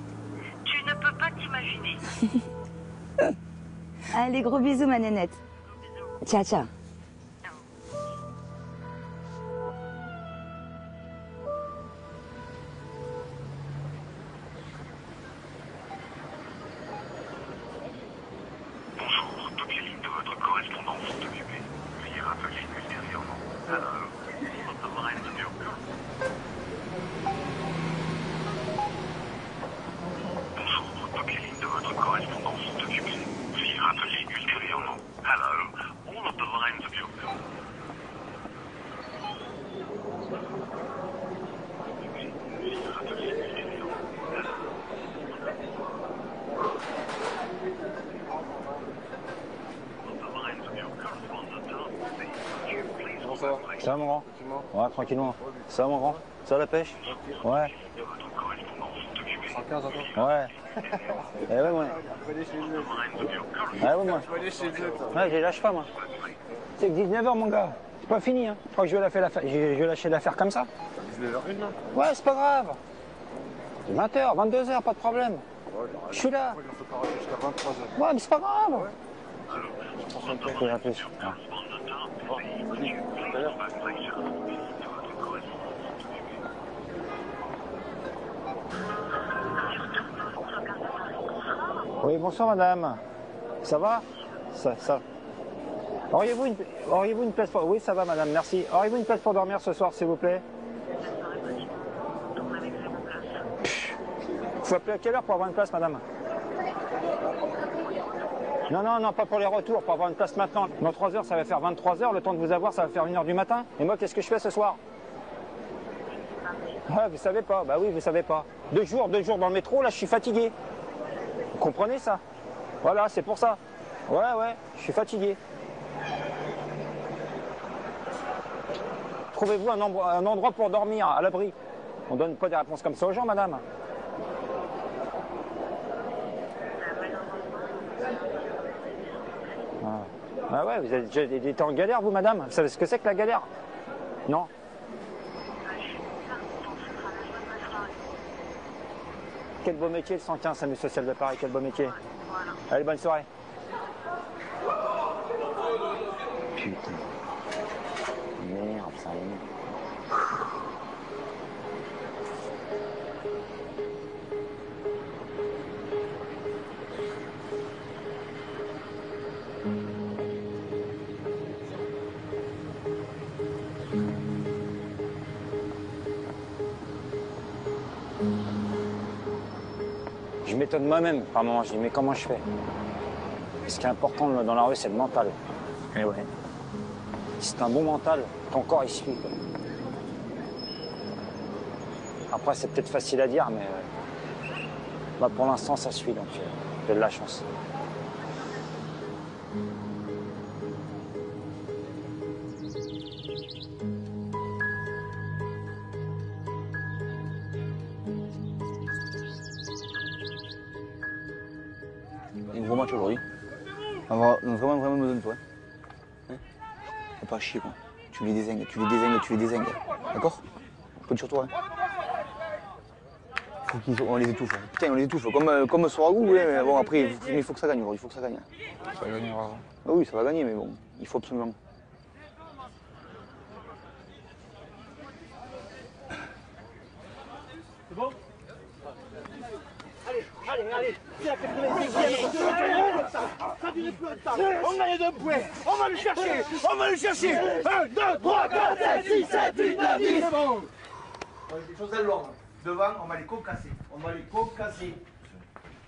Speaker 9: Tu ne peux pas t'imaginer.
Speaker 2: Allez, gros bisous, ma nénette. Ciao, ciao.
Speaker 3: Bonjour, toutes les lignes de votre correspondance sont occupées. Veuillez rappeler ultérieurement. Hello, all of the lines of your... Bonjour, toutes les lignes de votre correspondance sont occupées. Veuillez rappeler ultérieurement. Hello, all of the lines of your...
Speaker 21: Bonsoir. Ça va mon grand? Ouais, tranquillement. Ça va mon grand? Ça va la pêche? Ouais.
Speaker 11: 115 encore?
Speaker 21: Ouais. Eh ouais, moi. Ouais, ouais, moi. Ouais, je les lâche pas, moi. C'est que 19h, mon gars. C'est pas fini, hein. Je crois que je vais lâcher l'affaire comme ça.
Speaker 11: 19h01 là?
Speaker 21: Ouais, c'est pas grave. 20h, 22h, pas de problème. Je suis là.
Speaker 11: Jusqu'à 23h.
Speaker 21: Ouais, mais c'est pas grave. Oui, à plus. Oui, bonsoir madame. Ça va? Ça. Auriez-vous une place pour... Oui, ça va madame, merci. Auriez-vous une place pour dormir ce soir, s'il vous plaît? Faut appeler à quelle heure pour avoir une place, madame? Non, pas pour les retours, pour avoir une place maintenant. Dans 3 heures, ça va faire 23 heures. Le temps de vous avoir, ça va faire 1h du matin. Et moi, qu'est-ce que je fais ce soir? Ouais, vous savez pas. Bah oui, vous savez pas. 2 jours dans le métro, là, je suis fatigué. Vous comprenez ça? Voilà, c'est pour ça. Ouais, je suis fatigué. Trouvez-vous un endroit pour dormir, à l'abri. On donne pas des réponses comme ça aux gens, madame. Ah ouais, vous avez déjà été en galère, vous, madame? Vous savez ce que c'est que la galère? Non? Quel beau métier, le 115, SAMU social de Paris, quel beau métier. Allez, bonne soirée. Putain. Merde, ça Je m'étonne moi-même par moments, je dis mais comment je fais? Ce qui est important dans la rue, c'est le mental. Et ouais. Si c'est un bon mental, ton corps il suit. Quoi. Après c'est peut-être facile à dire, mais bah, pour l'instant ça suit, donc j'ai de la chance.
Speaker 4: Il y a un gros match aujourd'hui. On a vraiment besoin de toi. Hein? Faut pas chier quoi. Tu les désingues. D'accord? Je compte sur toi. Hein? On les étouffe. Putain, on les étouffe. Comme ce soir à goût, ouais, mais bon après, il faut que ça gagne aujourd'hui. Il faut que ça gagne.
Speaker 11: Ça gagnera.
Speaker 4: Ah oui, ça va gagner, mais bon, il faut absolument.
Speaker 17: C'est bon? Allez, c'est la ça dure plus longtemps. On a les 2 points, on va le chercher. 1, 2, 3, 4, 5, 6, 7, 8, 9, 10. C'est bon.
Speaker 4: Les choses dans l'ordre. Devant, on va les concasser.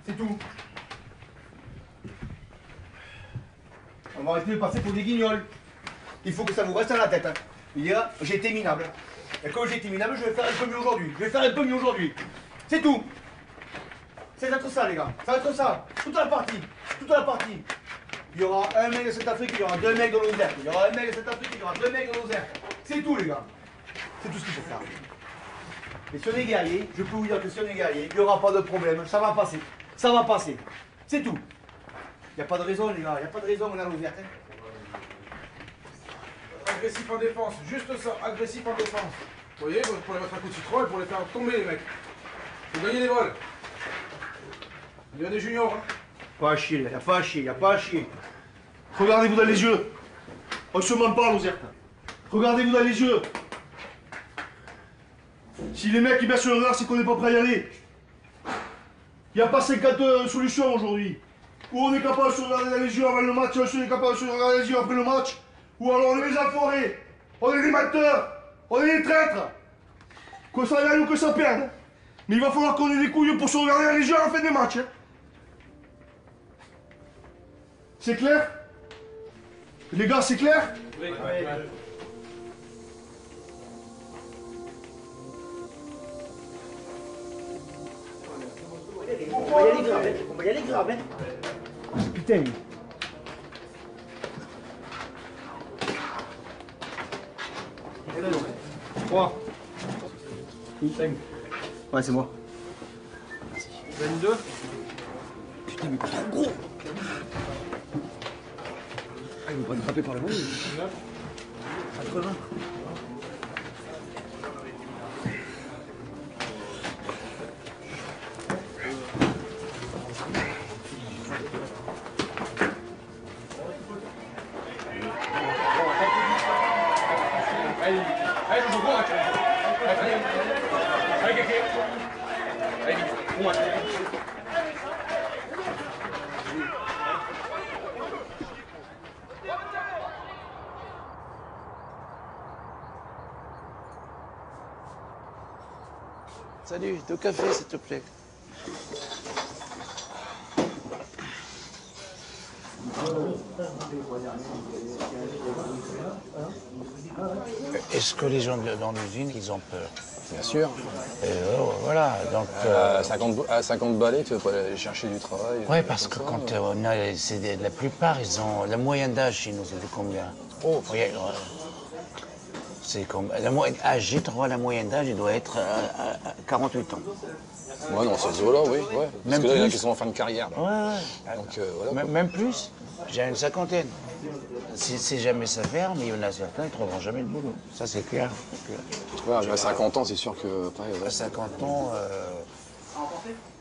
Speaker 4: C'est tout. On va arrêter de passer pour des guignols. Il faut que ça vous reste à la tête. Hein. Hier, j'ai été minable. Et comme j'ai été minable, je vais faire un peu mieux aujourd'hui. Je vais faire un peu mieux aujourd'hui. C'est tout. C'est être ça, les gars. Ça va être ça. Toute la partie. Toute la partie. Il y aura un mec de Centrafrique, il y aura 2 mecs de Lozère. Il y aura un mec de Centrafrique, il y aura 2 mecs de Lozère. C'est tout, les gars. C'est tout ce qu'il faut faire. Et si on est guerrier, je peux vous dire que si on est guerrier, il n'y aura pas de problème. Ça va passer. Ça va passer. C'est tout. Il n'y a pas de raison, les gars. Il n'y a pas de raison, on a Lozère. Hein.
Speaker 1: Agressif en défense, juste ça, agressif en défense. Vous voyez, pour les mettre un coup de citron et pour les faire tomber, les mecs. Vous gagnez des vols. Il y a des juniors. Hein.
Speaker 7: Pas à chier, il n'y a pas à chier, il n'y a pas à chier. Regardez-vous dans les yeux. On se ment pas, Lozère. Regardez-vous dans les yeux. Si les mecs ils baissent le regard, c'est qu'on n'est pas prêt à y aller. Il n'y a pas 50 solutions aujourd'hui. Ou on est capable de se regarder dans les yeux avant le match, ou on est capable de se regarder dans les yeux après le match. Ou alors on est les enfoirés, on est les menteurs, on est les traîtres. Que ça gagne ou que ça perde. Mais il va falloir qu'on ait des couilles pour se regarder dans les yeux à la fin des matchs. Hein. C'est clair? Les gars, c'est clair?
Speaker 1: Oui.
Speaker 4: On va y aller grave, hein. On va y aller grave, hein. Putain. 3. 5. Ouais, c'est moi.
Speaker 1: 22.
Speaker 4: Putain, mais trop gros. Ah, il va pas me frapper par le bout. 80.
Speaker 1: Allez, je joue allez, Keke. Allez, vite, moi.
Speaker 15: Salut, 2 cafés s'il te plaît. Est-ce que les gens dans l'usine, ils ont peur?
Speaker 5: Bien sûr.
Speaker 15: Voilà, donc...
Speaker 5: À 50 balais, tu vas pas aller chercher du travail.
Speaker 15: Oui, parce que quand on a... la plupart, ils ont... La moyenne d'âge chez nous, c'est de combien? Oh, c'est comme... J'ai trouvé la moyenne d'âge, il doit être à 48 ans.
Speaker 5: Ouais, non, c'est ce là oui. Ouais. Parce
Speaker 15: Même
Speaker 5: que là, il y en a
Speaker 15: plus.
Speaker 5: qui sont en fin de carrière. Là.
Speaker 15: Ouais.
Speaker 5: Donc, voilà,
Speaker 15: Même plus. J'ai une 50aine. Si jamais ça ferme, il y en a certains qui ne trouveront jamais de boulot. Ça, c'est clair.
Speaker 5: Ouais, à 50 ans, c'est sûr que...
Speaker 15: À 50 ans,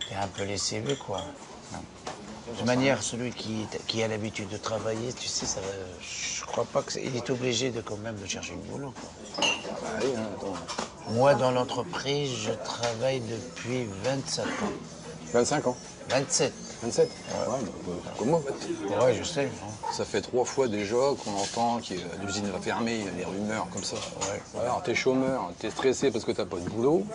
Speaker 15: t'es un peu laissé vivre, quoi. De toute manière, celui qui a l'habitude de travailler, tu sais, ça, je crois pas qu'il est obligé de quand même de chercher du boulot, quoi.
Speaker 5: Oui, hein, attends.
Speaker 15: Moi, dans l'entreprise, je travaille depuis 27 ans.
Speaker 5: 25 ans?
Speaker 15: 27.
Speaker 5: 27? Ouais, comme moi.
Speaker 15: Ouais, je sais.
Speaker 5: Ça fait 3 fois déjà qu'on entend que l'usine va fermer, il y a des rumeurs comme ça. Ouais. Alors t'es chômeur, t'es stressé parce que t'as pas de boulot.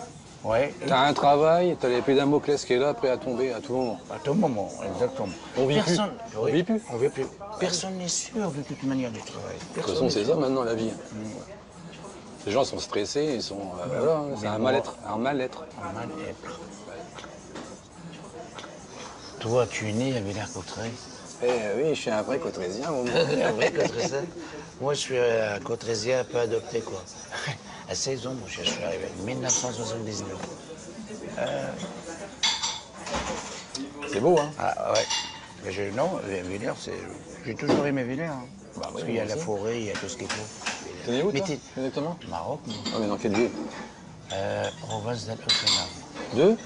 Speaker 15: Ouais.
Speaker 5: T'as un travail, t'as l'épée de Damoclès qui est là, prêt à tomber à tout moment.
Speaker 15: À tout moment, exactement.
Speaker 5: On vit plus.
Speaker 15: On vit plus. On vit plus. Personne n'est sûr de toute manière du travail.
Speaker 5: De toute façon, c'est ça maintenant la vie. Les gens sont stressés, ils sont... voilà, c'est un mal-être. Un mal-être.
Speaker 15: Un mal-être. Toi, tu es né à Villers-Cotterêts?
Speaker 5: Oui, je suis un vrai Cotterêtsien.
Speaker 15: Un vrai Cotterêtsien? Moi, je suis un Cotterêtsien un peu adopté, quoi. À 16 ans, je suis arrivé en 1979.
Speaker 5: C'est beau, hein?
Speaker 15: Ah, ouais. Mais non, Villers, j'ai toujours aimé Villers. Hein. Parce qu'il y a la forêt, il y a tout ce qu'il faut.
Speaker 5: T'es né où, toi, exactement?
Speaker 15: Maroc, moi.
Speaker 5: Ah, mais dans quelle ville?
Speaker 15: Province d'Al-Océan.
Speaker 5: De?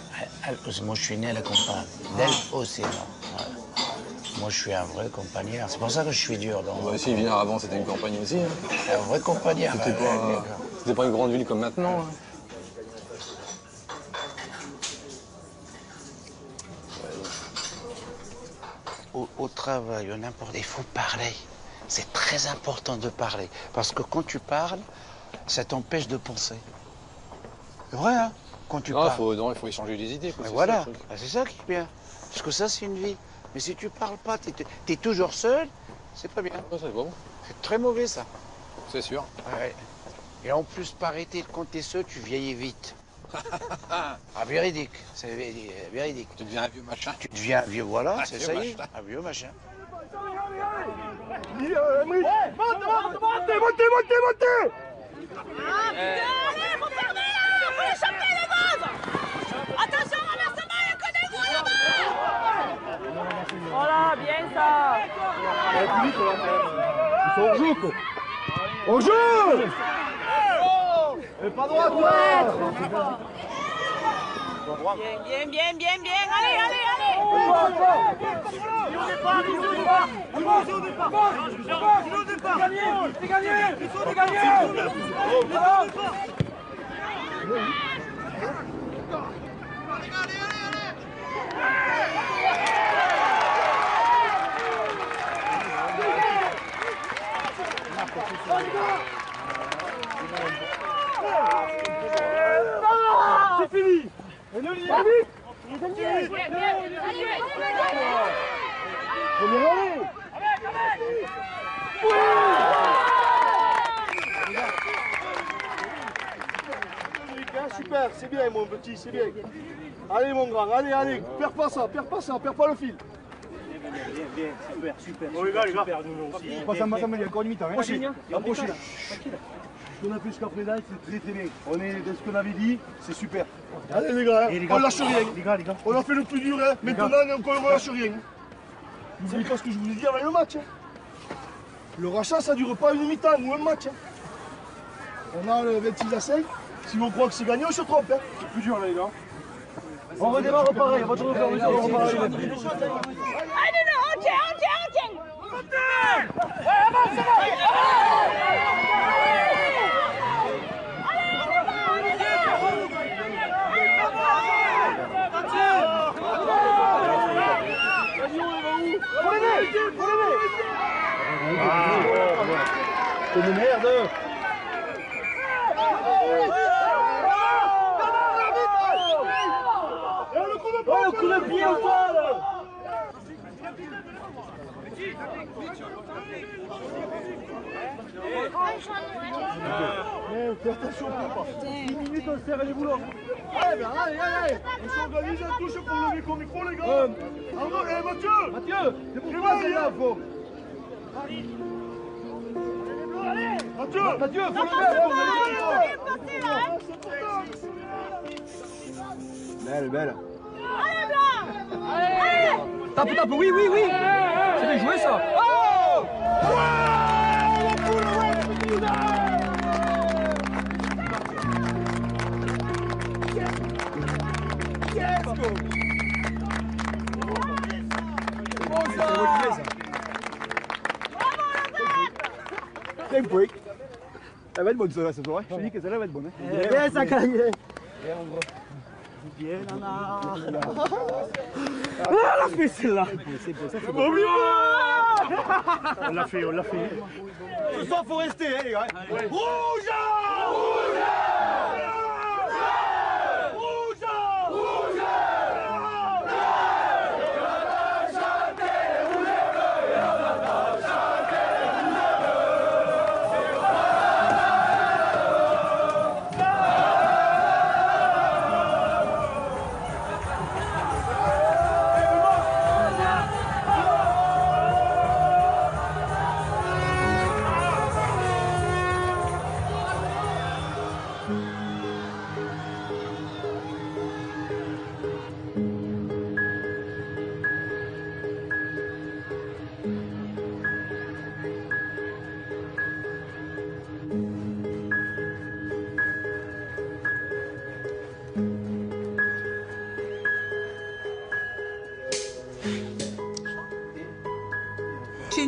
Speaker 15: Moi, je suis né à la campagne. D'Al-Océan. Voilà. Moi, je suis un vrai campagnard. C'est pour ça que je suis dur.
Speaker 5: Bah, si, Villers avant, c'était une campagne aussi. Hein.
Speaker 15: Un vrai campagnard.
Speaker 5: C'était pas une grande ville comme maintenant. Hein.
Speaker 15: Au travail, ou n'importe, il faut parler. C'est très important de parler. Parce que quand tu parles, ça t'empêche de penser. C'est vrai, hein? Quand tu parles.
Speaker 5: Il faut échanger des idées. Quoi,
Speaker 15: c'est ça qui est bien. Parce que ça, c'est une vie. Mais si tu parles pas, tu es toujours seul, C'est pas bien.
Speaker 5: C'est bon.
Speaker 15: C'est très mauvais, ça.
Speaker 5: C'est sûr.
Speaker 15: Ouais. Et en plus, par arrêter de compter ceux, tu vieillis vite. Ah, véridique. C'est véridique.
Speaker 5: Tu deviens un vieux machin.
Speaker 15: Tu deviens un vieux, voilà,
Speaker 5: Un
Speaker 15: c'est
Speaker 5: vieux
Speaker 15: ça y est.
Speaker 5: machin.
Speaker 15: Un vieux machin.
Speaker 7: Montez!
Speaker 8: Ah putain, allez, faut fermer là! Faut échapper les gosses! Attention, renversement, il y a que des gros là-bas!
Speaker 14: Voilà, bien ça!
Speaker 7: Ils sont en jeu, quoi. En jeu! Et pas droit, toi!
Speaker 8: Bien, allez!
Speaker 17: C'est gagné! C'est fini! Et ne lisez vite!
Speaker 7: Super, c'est bien mon petit, c'est bien. Allez mon grand, allez, perds pas ça, perds pas le fil.
Speaker 16: Bien, super.
Speaker 7: Oh les gars,
Speaker 16: nous aussi.
Speaker 7: On passe à il y a encore une mi-temps.
Speaker 16: Approchez.
Speaker 7: Approchez. Ce qu'on a fait jusqu'à présent, c'est très bien. On est dans ce qu'on avait dit, c'est super. Allez les gars, on lâche rien.
Speaker 16: Les gars.
Speaker 7: On a fait le plus dur, hein. Maintenant on lâche rien. N'oubliez pas ce que je vous ai dit avant le match. Le rachat, ça dure pas une mi-temps ou un match. On a le 26-5. Si vous croyez que c'est gagné, on se trompe. C'est plus dur, les gars. On redémarre pareil, on va trouver on
Speaker 8: tient! Avance!
Speaker 7: C'est une merde.
Speaker 17: Le coup de pied au sol!
Speaker 7: Fais attention, pas. 10 minutes, on serre les boulots. Allez. On s'organise en touche pour lever comme il faut, les gars. Mathieu, c'est pour toi, les gars, faut. Mathieu, faut le mettre. Belle.
Speaker 8: Allez, Blanc! Allez!
Speaker 17: Tape, oui! C'est bien joué, ça!
Speaker 8: Oh!
Speaker 7: C'est un point. Elle va être bonne, celle-là, ce soir. Je te dis que celle-là va être bonne.
Speaker 17: Bien, ça gagne!
Speaker 7: Bien, Nana.
Speaker 17: Ah, on l'a fait celle-là.
Speaker 7: On l'a fait.
Speaker 17: Ce soir, faut rester, hein, les gars.
Speaker 7: Rouge!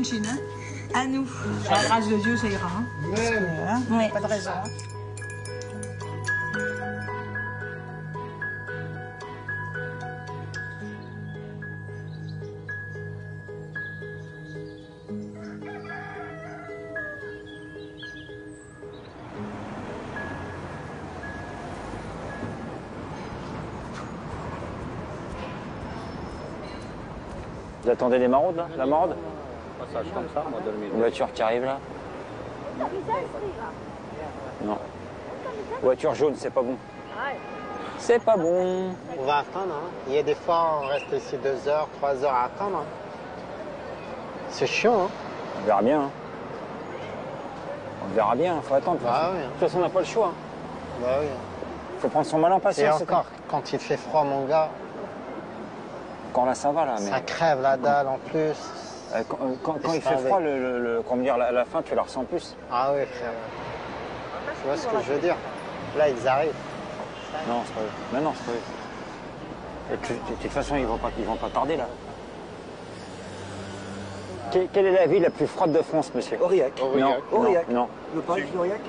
Speaker 6: Chin, hein?
Speaker 2: À nous.
Speaker 6: À la grâce de Dieu, ça ira. Hein?
Speaker 2: Ouais.
Speaker 6: Pas de raison. Hein?
Speaker 22: Vous attendez des maraudes, là? La maraude? Passage comme ça, moi, dans le milieu.
Speaker 10: Voiture qui arrive là. Non. Voiture jaune, c'est pas bon. C'est pas bon.
Speaker 12: On va attendre. Hein. Il y a des fois, on reste ici 2 heures, 3 heures à attendre. Hein. C'est chiant. Hein.
Speaker 10: On verra bien. Hein. On verra bien, faut attendre.
Speaker 12: Bah, oui.
Speaker 10: De toute façon, on n'a pas le choix.
Speaker 12: Bah oui.
Speaker 10: Faut prendre son mal en
Speaker 12: Et
Speaker 10: patience.
Speaker 12: encore, quand il fait froid, mon gars.
Speaker 10: Encore là, ça va là. Mais...
Speaker 12: Ça crève la dalle en plus.
Speaker 10: Quand il fait froid, comment dire, la faim, tu la ressens plus.
Speaker 12: Ah oui, frère. Tu vois ce que je veux dire? Là, ils arrivent.
Speaker 10: Non, c'est pas eux. Mais non, c'est pas eux. Et de toute façon, ils vont pas tarder là. Quelle est la ville la plus froide de France, monsieur?
Speaker 4: Aurillac.
Speaker 10: Non.
Speaker 4: Aurillac.
Speaker 10: Non.
Speaker 4: Tu veux parier que c'est Aurillac?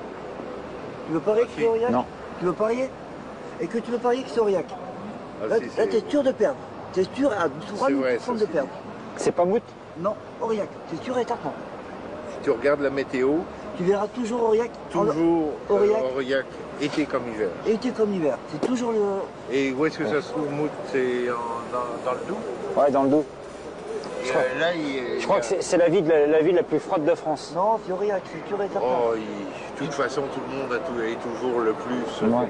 Speaker 4: Tu veux parier que c'est Aurillac?
Speaker 10: Non.
Speaker 4: Tu veux parier? Et que tu veux parier que c'est Aurillac? Là, t'es sûr de perdre. T'es sûr à 3000% de perdre.
Speaker 10: C'est pas Mout?
Speaker 4: Non, Aurillac. C'est sûr et certain.
Speaker 20: Si tu regardes la météo,
Speaker 4: tu verras toujours Aurillac.
Speaker 20: Toujours Aurillac, été comme hiver.
Speaker 4: Été comme hiver. C'est toujours le...
Speaker 20: Et où est-ce que ça se trouve, Mout? C'est dans le Doubs?
Speaker 10: Ouais, dans le Doubs.
Speaker 20: Je
Speaker 10: crois que c'est la ville la plus froide de France.
Speaker 4: Non, c'est Aurillac, c'est sûr et certain.
Speaker 20: Oh, de toute façon, tout le monde est toujours le plus.
Speaker 10: Ouais.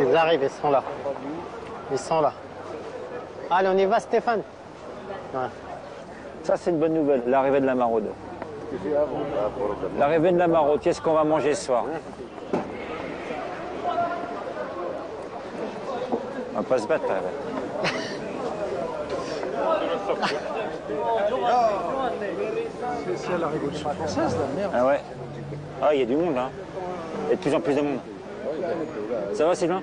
Speaker 12: Ils arrivent, ils sont là. Ils sont là. Allez, on y va, Stéphane. Ouais.
Speaker 10: Ça, c'est une bonne nouvelle, l'arrivée de la maraude. L'arrivée de la maraude, qu'est-ce qu'on va manger ce soir? On va pas se battre, là.
Speaker 7: C'est la Révolution française, la merde.
Speaker 10: Ah ouais. Ah, il y a du monde, là. Il y a de plus en plus de monde. Ça va, Sylvain?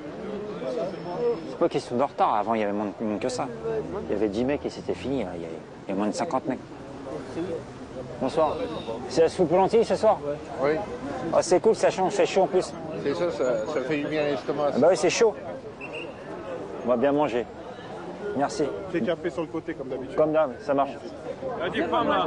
Speaker 10: C'est pas question de retard. Avant, il y avait moins de monde que ça. Il y avait 10 mecs et c'était fini. Là. Il y a moins de 50 mecs. Bonsoir. C'est la soupe aux lentilles ce soir?
Speaker 20: Oui.
Speaker 10: Ah, c'est cool, ça change, c'est chaud en plus.
Speaker 20: C'est ça fait du bien à l'estomac.
Speaker 10: Ah bah oui, c'est chaud. On va bien manger. Merci.
Speaker 7: C'est café sur le côté, comme d'habitude.
Speaker 10: Comme d'hab, ça marche.
Speaker 7: Il y a des femmes là.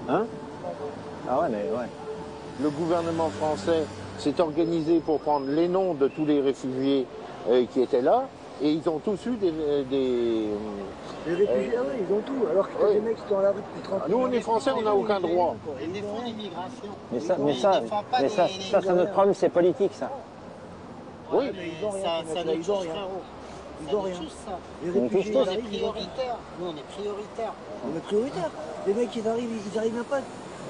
Speaker 20: Hein?
Speaker 10: Ah ouais, mais ouais.
Speaker 20: Le gouvernement français s'est organisé pour prendre les noms de tous les réfugiés qui étaient là, et ils ont tous eu des...
Speaker 4: Les réfugiés, ah ouais, ils ont tout, alors que t'as des mecs qui sont à la rue depuis 30 ans.
Speaker 20: Nous, on est français, on n'a aucun droit.
Speaker 12: Ils défendent l'immigration.
Speaker 10: Mais ça, c'est notre problème, c'est politique, ça.
Speaker 20: Oui.
Speaker 4: Ils ont rien.
Speaker 12: Ça nous
Speaker 4: Ils ont
Speaker 12: touche,
Speaker 4: rien.
Speaker 12: frérot.
Speaker 4: Ils ont rien. Les réfugiés,
Speaker 12: On
Speaker 4: ils
Speaker 12: est
Speaker 4: arrivent, ils ont rien.
Speaker 12: prioritaire. Nous, on est prioritaire.
Speaker 4: On est prioritaire. Les mecs, ils arrivent même pas.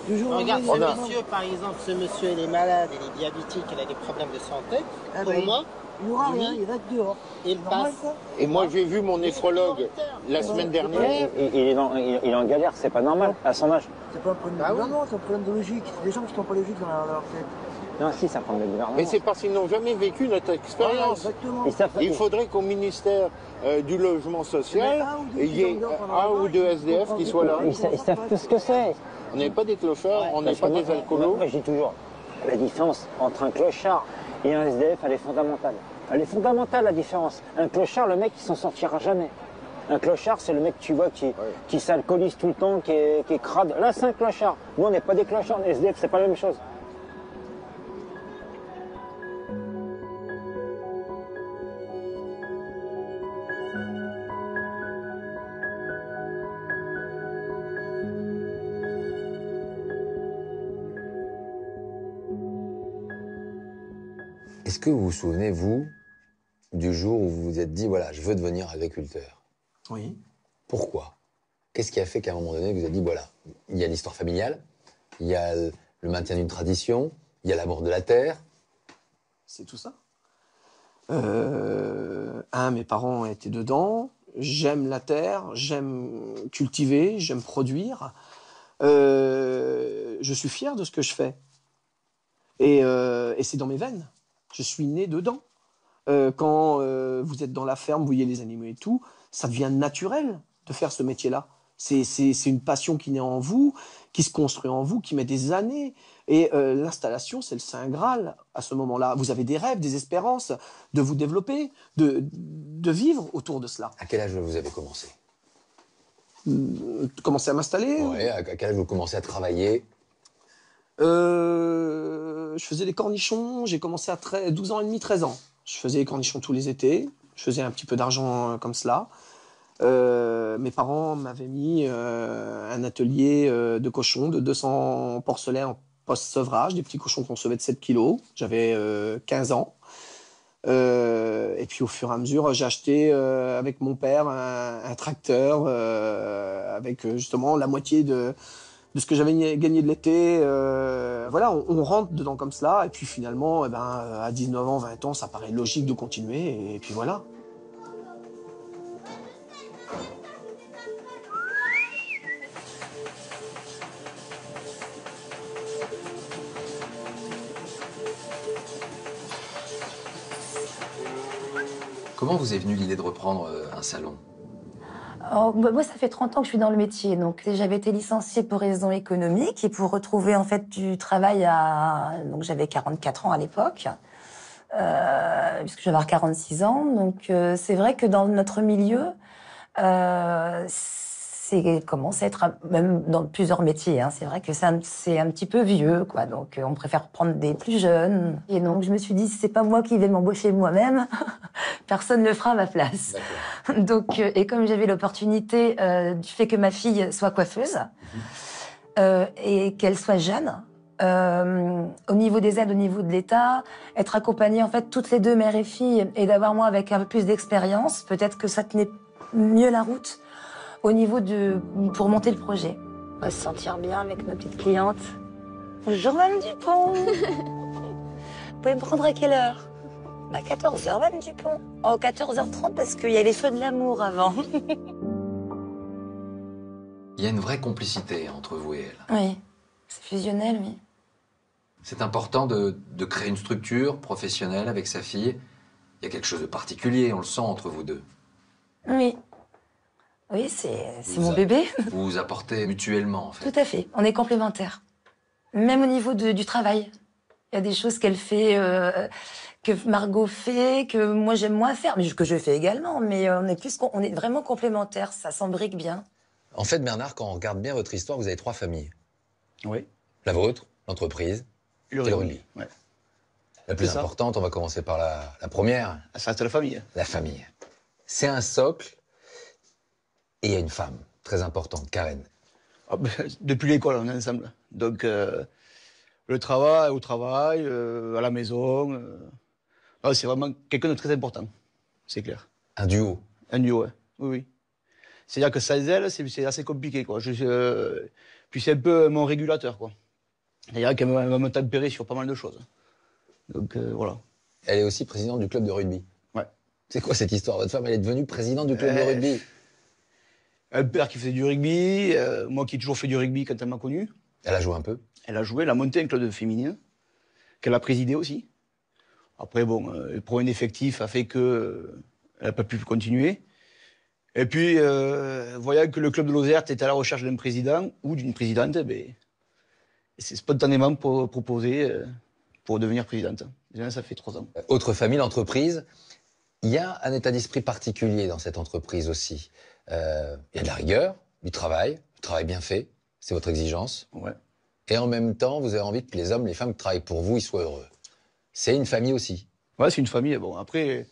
Speaker 4: Toujours
Speaker 12: Regarde, ce monsieur, par exemple, il est malade, il est diabétique, il a des problèmes de santé.
Speaker 4: Ah
Speaker 12: Pour
Speaker 4: bah,
Speaker 12: moi,
Speaker 4: il n'y aura rien, il reste dehors.
Speaker 12: il passe.
Speaker 20: Et moi, j'ai vu mon néphrologue la semaine dernière.
Speaker 10: Il est en galère, c'est pas normal, à son âge.
Speaker 4: C'est pas un problème de gouvernement, c'est un problème de logique. C'est des gens qui sont pas logiques dans leur tête.
Speaker 10: Non, si, c'est un problème de gouvernement.
Speaker 20: Mais c'est parce qu'ils n'ont jamais vécu notre expérience. Il faudrait qu'au ministère du logement social, il y ait un ou deux SDF qui soient là.
Speaker 10: Ils savent tout ce que c'est.
Speaker 20: On n'est pas des clochards, on n'est pas des alcoolos.
Speaker 10: Moi, je dis toujours, la différence entre un clochard et un SDF, elle est fondamentale. Elle est fondamentale, la différence. Un clochard, le mec, il s'en sortira jamais. Un clochard, c'est le mec, tu vois, qui s'alcoolise tout le temps, qui est crade. Là, c'est un clochard. Nous, on n'est pas des clochards. Les SDF, c'est pas la même chose.
Speaker 23: Est-ce que vous vous souvenez, vous, du jour où vous vous êtes dit, voilà, je veux devenir agriculteur?
Speaker 25: Oui.
Speaker 23: Pourquoi? Qu'est-ce qui a fait qu'à un moment donné, vous vous êtes dit, voilà, il y a l'histoire familiale, il y a le maintien d'une tradition, il y a l'amour de la terre?
Speaker 25: C'est tout ça. Mes parents étaient dedans, j'aime la terre, j'aime cultiver, j'aime produire. Je suis fier de ce que je fais. Et c'est dans mes veines. Je suis né dedans. Quand vous êtes dans la ferme, vous voyez les animaux et tout, ça devient naturel de faire ce métier-là. C'est une passion qui naît en vous, qui se construit en vous, qui met des années. Et l'installation, c'est le Saint Graal à ce moment-là. Vous avez des rêves, des espérances de vous développer, de vivre autour de cela.
Speaker 23: À quel âge vous avez commencé?
Speaker 25: Commencer à m'installer?
Speaker 23: Ouais, à quel âge vous commencez à travailler?
Speaker 25: Je faisais des cornichons, j'ai commencé à 12 ans et demi, 13 ans. Je faisais des cornichons tous les étés, je faisais un petit peu d'argent comme cela. Mes parents m'avaient mis un atelier de cochons de 200 porcelets en post-sevrage, des petits cochons qu'on sevait de 7 kilos. J'avais 15 ans. Et puis au fur et à mesure, j'ai acheté avec mon père un tracteur avec justement la moitié de ce que j'avais gagné de l'été. Voilà, on rentre dedans comme cela. Et puis finalement, à 19 ans, 20 ans, ça paraît logique de continuer. Et puis voilà.
Speaker 23: Comment vous est venue l'idée de reprendre un salon?
Speaker 2: Oh, bah, moi, ça fait 30 ans que je suis dans le métier. Donc, j'avais été licenciée pour raisons économiques et pour retrouver en fait du travail donc j'avais 44 ans à l'époque, puisque je vais avoir 46 ans. Donc, c'est vrai que dans notre milieu, c'est commence à être même dans plusieurs métiers. Hein, c'est vrai que c'est un petit peu vieux, quoi. Donc, on préfère prendre des plus jeunes. Et donc, je me suis dit, si c'est pas moi qui vais m'embaucher moi-même, personne ne le fera à ma place. Donc, et comme j'avais l'opportunité du fait que ma fille soit coiffeuse et qu'elle soit jeune, au niveau des aides, au niveau de l'État, être accompagnée en fait toutes les deux, mère et fille, et d'avoir moi avec un peu plus d'expérience, peut-être que ça tenait mieux la route au niveau pour monter le projet. On va se sentir bien avec nos petites clientes. Bonjour Mme Dupont. Vous pouvez me prendre à quelle heure? 14h, Mme Dupont. Oh, 14h30 parce qu'il y a les feux de l'amour avant.
Speaker 23: Il y a une vraie complicité entre vous et elle.
Speaker 2: Oui, c'est fusionnel, oui.
Speaker 23: C'est important de créer une structure professionnelle avec sa fille. Il y a quelque chose de particulier, on le sent entre vous deux.
Speaker 2: Oui. Oui, c'est mon bébé.
Speaker 23: Vous vous apportez mutuellement, en fait.
Speaker 2: Tout à fait, on est complémentaires. Même au niveau du travail. Il y a des choses qu'elle fait, que Margot fait, que moi j'aime moins faire, mais que je fais également. Mais on est vraiment complémentaires, ça s'embrique bien.
Speaker 23: En fait, Bernard, quand on regarde bien votre histoire, vous avez 3 familles.
Speaker 4: Oui.
Speaker 23: La vôtre, l'entreprise, et le rugby. Ouais. La plus importante, on va commencer par la première.
Speaker 4: Ça reste la famille.
Speaker 23: La famille. C'est un socle. Et il y a une femme très importante, Karen.
Speaker 4: Ah ben, depuis l'école, on est ensemble. Donc, au travail, à la maison. C'est vraiment quelqu'un de très important, c'est clair.
Speaker 23: Un duo.
Speaker 4: Un duo, ouais. Oui. C'est-à-dire que sans elle, c'est assez compliqué, quoi. Puis c'est un peu mon régulateur, quoi. C'est-à-dire qu'elle va me tempérer sur pas mal de choses. Donc, voilà.
Speaker 23: Elle est aussi présidente du club de rugby.
Speaker 4: Ouais.
Speaker 23: C'est quoi cette histoire? Votre femme, elle est devenue présidente du club de rugby?
Speaker 4: Un père qui faisait du rugby, moi qui ai toujours fait du rugby quand elle m'a connu.
Speaker 23: Elle a joué un peu?
Speaker 4: Elle a joué, elle a monté un club de féminin, qu'elle a présidé aussi. Après, bon, le problème d'effectif a fait qu'elle n'a pas pu continuer. Et puis, voyant que le club de Lozère était à la recherche d'un président ou d'une présidente, c'est spontanément proposé pour devenir présidente. Déjà, ça fait 3 ans.
Speaker 23: Autre famille, l'entreprise. Il y a un état d'esprit particulier dans cette entreprise aussi. Il y a de la rigueur, du travail bien fait, c'est votre exigence.
Speaker 4: Ouais.
Speaker 23: Et en même temps, vous avez envie que les hommes, les femmes qui travaillent pour vous, ils soient heureux. C'est une famille aussi.
Speaker 4: Ouais, c'est une famille. Bon, après,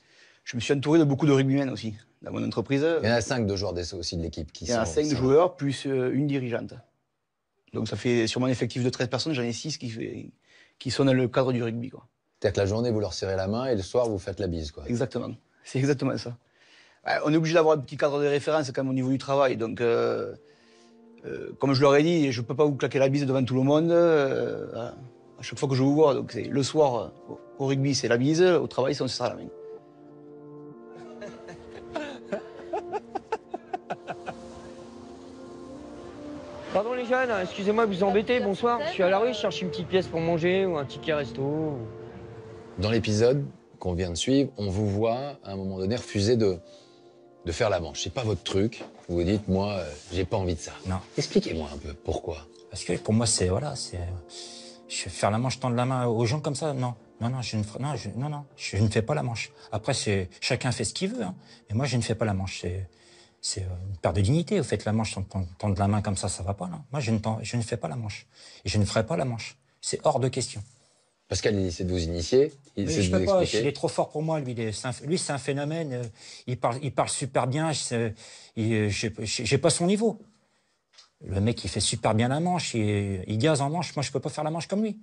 Speaker 4: je me suis entouré de beaucoup de rugbymen aussi dans mon entreprise.
Speaker 23: Il y en a 5 de joueurs aussi de l'équipe qui sont...
Speaker 4: Il y en a 5 joueurs plus une dirigeante. Donc ça fait, sur mon effectif de 13 personnes, j'en ai 6 qui sont dans le cadre du rugby, quoi.
Speaker 23: C'est-à-dire que la journée, vous leur serrez la main et le soir, vous faites la bise, quoi.
Speaker 4: Exactement. C'est exactement ça. On est obligé d'avoir un petit cadre de référence quand même au niveau du travail. Donc, comme je leur ai dit, je ne peux pas vous claquer la bise devant tout le monde à chaque fois que je vous vois. Donc, le soir, au rugby, c'est la bise. Au travail, c'est on se serre la main.
Speaker 21: Pardon les jeunes, excusez-moi de vous embêter, bonsoir. Je suis à la rue, je cherche une petite pièce pour manger ou un ticket resto.
Speaker 23: Dans l'épisode qu'on vient de suivre, on vous voit à un moment donné refuser de de faire la manche. C'est pas votre truc. Vous vous dites, moi, j'ai pas envie de ça.
Speaker 9: Non.
Speaker 23: Expliquez-moi un peu pourquoi.
Speaker 9: Parce que pour moi, c'est voilà, c'est je vais faire la manche, tendre la main aux gens comme ça. Non, non, non, je ne fais pas la manche. Après, c'est chacun fait ce qu'il veut. Hein. Mais moi, je ne fais pas la manche. C'est une perte de dignité. Vous faites la manche, tendre la main comme ça va pas. Là. Moi, je ne fais pas la manche et je ne ferai pas la manche. C'est hors de question.
Speaker 23: Pascal, il essaie de vous initier.
Speaker 9: Je peux pas. Il est trop fort pour moi. Lui, c'est un phénomène. Il parle super bien. J'ai pas son niveau. Le mec, il fait super bien la manche, il gaze en manche. Moi, je peux pas faire la manche comme lui.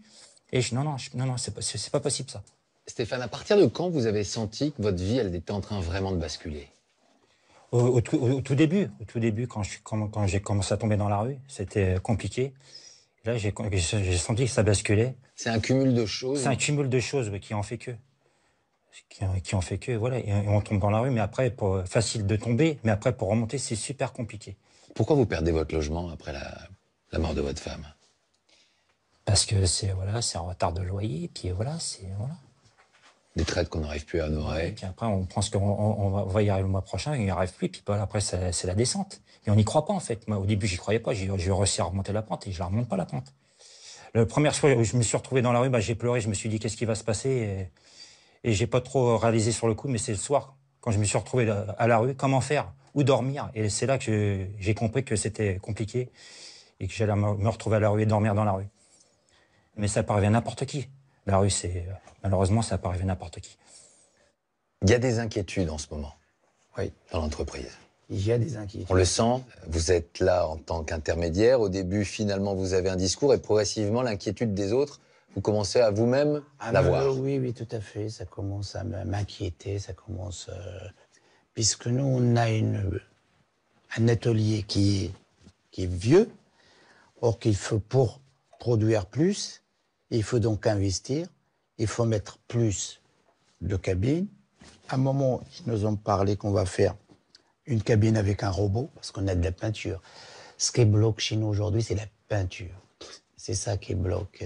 Speaker 9: Et non, c'est pas possible, ça.
Speaker 23: Stéphane, à partir de quand vous avez senti que votre vie, elle était en train vraiment de basculer?
Speaker 9: Au tout début, quand j'ai commencé à tomber dans la rue, c'était compliqué. Et là, j'ai senti que ça basculait.
Speaker 23: C'est un cumul de choses?
Speaker 9: C'est un cumul de choses qui en fait que. Qui en fait que, voilà. Et on tombe dans la rue, mais après, facile de tomber, mais après, pour remonter, c'est super compliqué.
Speaker 23: Pourquoi vous perdez votre logement après la mort de votre femme?
Speaker 9: Parce que c'est un retard de loyer, puis voilà.
Speaker 23: Des traites qu'on n'arrive plus à honorer.
Speaker 9: Et puis après, on pense qu'on va y arriver le mois prochain, et on n'y arrive plus, puis après, c'est la descente. Et on n'y croit pas, en fait. Moi, au début, j'y croyais pas. J'ai réussi à remonter la pente, et je la remonte pas, la pente. La première fois où je me suis retrouvé dans la rue, j'ai pleuré, je me suis dit, qu'est-ce qui va se passer? Et j'ai pas trop réalisé sur le coup, mais c'est le soir, quand je me suis retrouvé à la rue, comment faire? Où dormir? Et c'est là que j'ai compris que c'était compliqué et que j'allais me retrouver à la rue et dormir dans la rue. Mais ça peut arriver à n'importe qui. La rue, malheureusement, ça peut arriver à n'importe qui.
Speaker 23: Il y a des inquiétudes en ce moment. Oui. Dans l'entreprise.
Speaker 15: Il y a des inquiétudes.
Speaker 23: On le sent, vous êtes là en tant qu'intermédiaire. Au début, finalement, vous avez un discours et progressivement, l'inquiétude des autres, vous commencez à vous-même l'avoir.
Speaker 15: Oui, tout à fait. Ça commence à m'inquiéter, ça commence... Puisque nous, on a un atelier qui est vieux, or qu'il faut, pour produire plus, il faut donc investir, il faut mettre plus de cabines. À un moment, ils nous ont parlé qu'on va faire une cabine avec un robot, parce qu'on a de la peinture. Ce qui bloque chez nous aujourd'hui, c'est la peinture. C'est ça qui bloque.